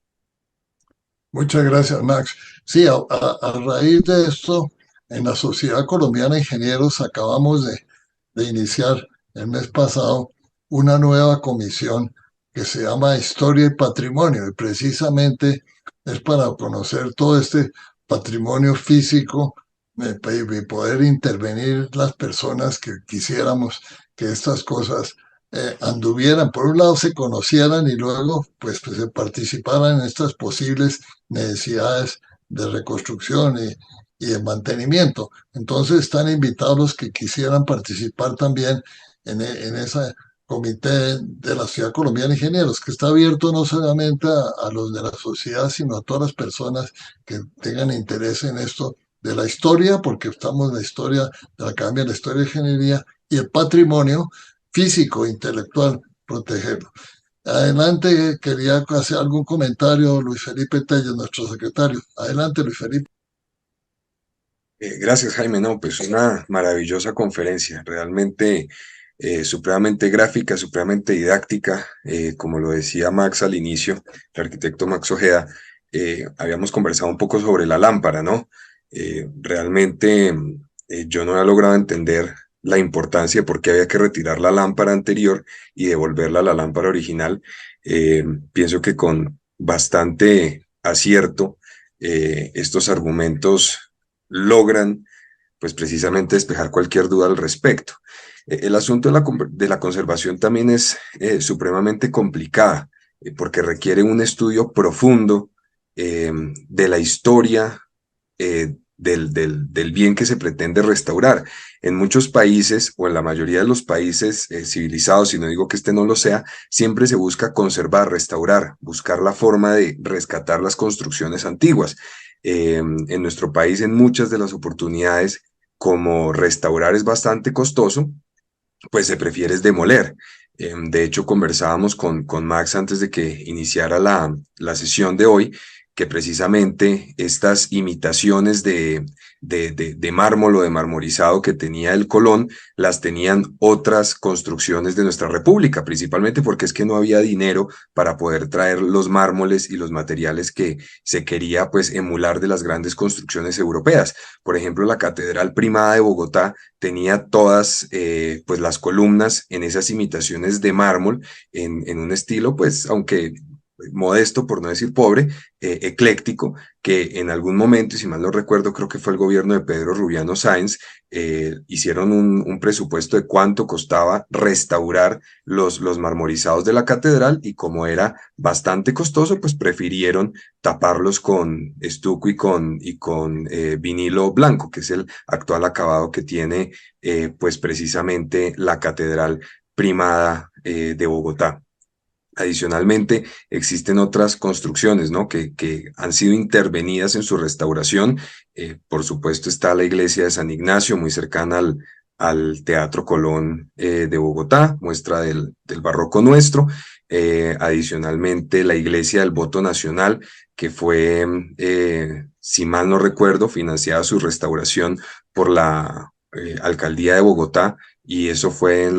Muchas gracias, Max. Sí, a raíz de esto, en la Sociedad Colombiana de Ingenieros acabamos de iniciar el mes pasado una nueva comisión que se llama Historia y Patrimonio, y precisamente es para conocer todo este patrimonio físico y poder intervenir las personas que quisiéramos que estas cosas anduvieran, por un lado se conocieran y luego pues se participaran en estas posibles necesidades de reconstrucción y de mantenimiento. Entonces están invitados los que quisieran participar también en esa Comité de la Sociedad Colombiana de Ingenieros, que está abierto no solamente a los de la sociedad, sino a todas las personas que tengan interés en esto de la historia, porque estamos en la historia de la academia, la historia de ingeniería y el patrimonio físico, intelectual, protegerlo. Adelante, quería hacer algún comentario Luis Felipe Telles, nuestro secretario. Adelante, Luis Felipe. Gracias, Jaime. No, pues una maravillosa conferencia, realmente supremamente gráfica, supremamente didáctica, como lo decía Max al inicio, el arquitecto Max Ojeda. Habíamos conversado un poco sobre la lámpara, ¿no? Realmente yo no he logrado entender la importancia de por qué había que retirar la lámpara anterior y devolverla a la lámpara original. Pienso que con bastante acierto estos argumentos logran pues precisamente despejar cualquier duda al respecto. El asunto de la conservación también es supremamente complicada porque requiere un estudio profundo de la historia del bien que se pretende restaurar. En muchos países, o en la mayoría de los países civilizados, y no digo que este no lo sea, siempre se busca conservar, restaurar, buscar la forma de rescatar las construcciones antiguas. En nuestro país, en muchas de las oportunidades, como restaurar es bastante costoso, pues se prefiere es demoler. De hecho, conversábamos con Max antes de que iniciara la sesión de hoy, que precisamente estas imitaciones de mármol o de marmorizado que tenía el Colón, las tenían otras construcciones de nuestra república, principalmente porque es que no había dinero para poder traer los mármoles y los materiales que se quería pues emular de las grandes construcciones europeas. Por ejemplo, la Catedral Primada de Bogotá tenía todas pues las columnas en esas imitaciones de mármol en un estilo pues aunque modesto, por no decir pobre, ecléctico, que en algún momento, y si mal no recuerdo, creo que fue el gobierno de Pedro Rubiano Sáenz, hicieron un presupuesto de cuánto costaba restaurar los marmorizados de la catedral, y como era bastante costoso, pues prefirieron taparlos con estuco y con vinilo blanco, que es el actual acabado que tiene pues precisamente la Catedral Primada de Bogotá. Adicionalmente, existen otras construcciones, ¿no? que han sido intervenidas en su restauración. Por supuesto, está la iglesia de San Ignacio, muy cercana al Teatro Colón de Bogotá, muestra del barroco nuestro. Adicionalmente, la iglesia del Voto Nacional, que fue, si mal no recuerdo, financiada su restauración por la alcaldía de Bogotá, y eso fue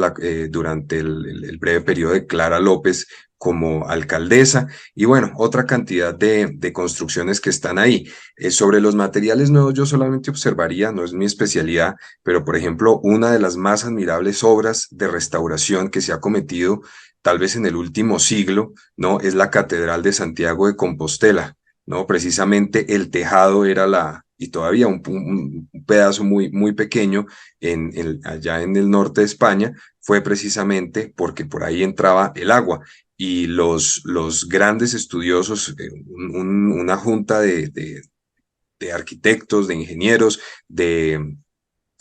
durante el breve periodo de Clara López como alcaldesa, y bueno, otra cantidad de construcciones que están ahí. Sobre los materiales nuevos yo solamente observaría, no es mi especialidad, pero por ejemplo, una de las más admirables obras de restauración que se ha cometido tal vez en el último siglo, ¿no? Es la Catedral de Santiago de Compostela, ¿no? Precisamente el tejado era y todavía un pedazo muy pequeño allá en el norte de España, fue precisamente porque por ahí entraba el agua, y los grandes estudiosos, una junta de arquitectos, de ingenieros, de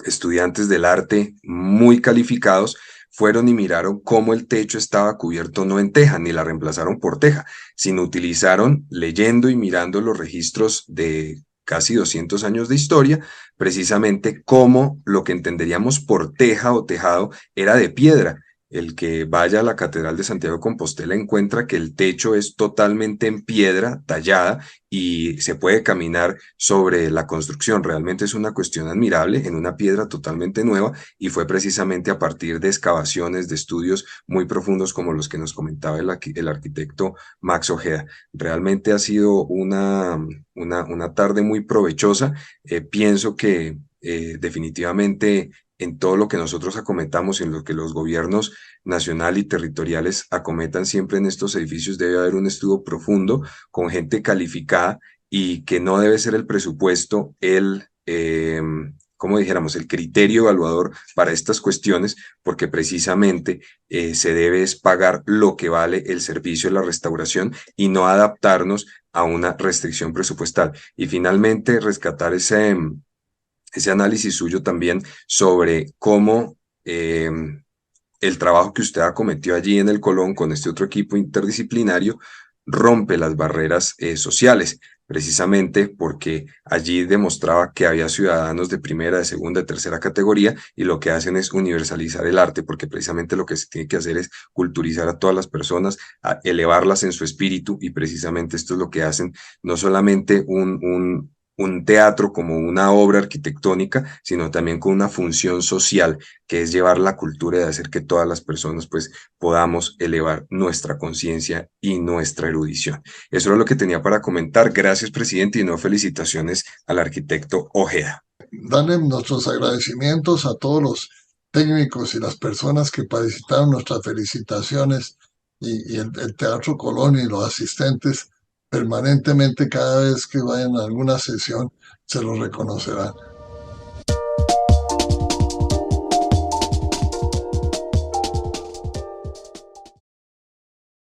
estudiantes del arte muy calificados, fueron y miraron cómo el techo estaba cubierto no en teja, ni la reemplazaron por teja, sino utilizaron, leyendo y mirando los registros de casi 200 años de historia, precisamente cómo lo que entenderíamos por teja o tejado era de piedra. El que vaya a la Catedral de Santiago de Compostela encuentra que el techo es totalmente en piedra tallada y se puede caminar sobre la construcción. Realmente es una cuestión admirable en una piedra totalmente nueva, y fue precisamente a partir de excavaciones, de estudios muy profundos como los que nos comentaba el arquitecto Max Ojeda. Realmente ha sido una tarde muy provechosa. Pienso que definitivamente en todo lo que nosotros acometamos, en lo que los gobiernos nacional y territoriales acometan siempre en estos edificios, debe haber un estudio profundo con gente calificada, y que no debe ser el presupuesto como dijéramos, el criterio evaluador para estas cuestiones, porque precisamente se debe es pagar lo que vale el servicio de la restauración y no adaptarnos a una restricción presupuestal. Y finalmente, rescatar ese análisis suyo también sobre cómo el trabajo que usted acometió allí en el Colón con este otro equipo interdisciplinario rompe las barreras sociales, precisamente porque allí demostraba que había ciudadanos de primera, de segunda, de tercera categoría, y lo que hacen es universalizar el arte, porque precisamente lo que se tiene que hacer es culturizar a todas las personas, a elevarlas en su espíritu, y precisamente esto es lo que hacen, no solamente un teatro como una obra arquitectónica, sino también con una función social, que es llevar la cultura y hacer que todas las personas pues podamos elevar nuestra conciencia y nuestra erudición. Eso era lo que tenía para comentar. Gracias, presidente, y no felicitaciones al arquitecto Ojeda. Darle nuestros agradecimientos a todos los técnicos y las personas que participaron, nuestras felicitaciones, y el Teatro Colón y los asistentes permanentemente, cada vez que vayan a alguna sesión, se los reconocerán.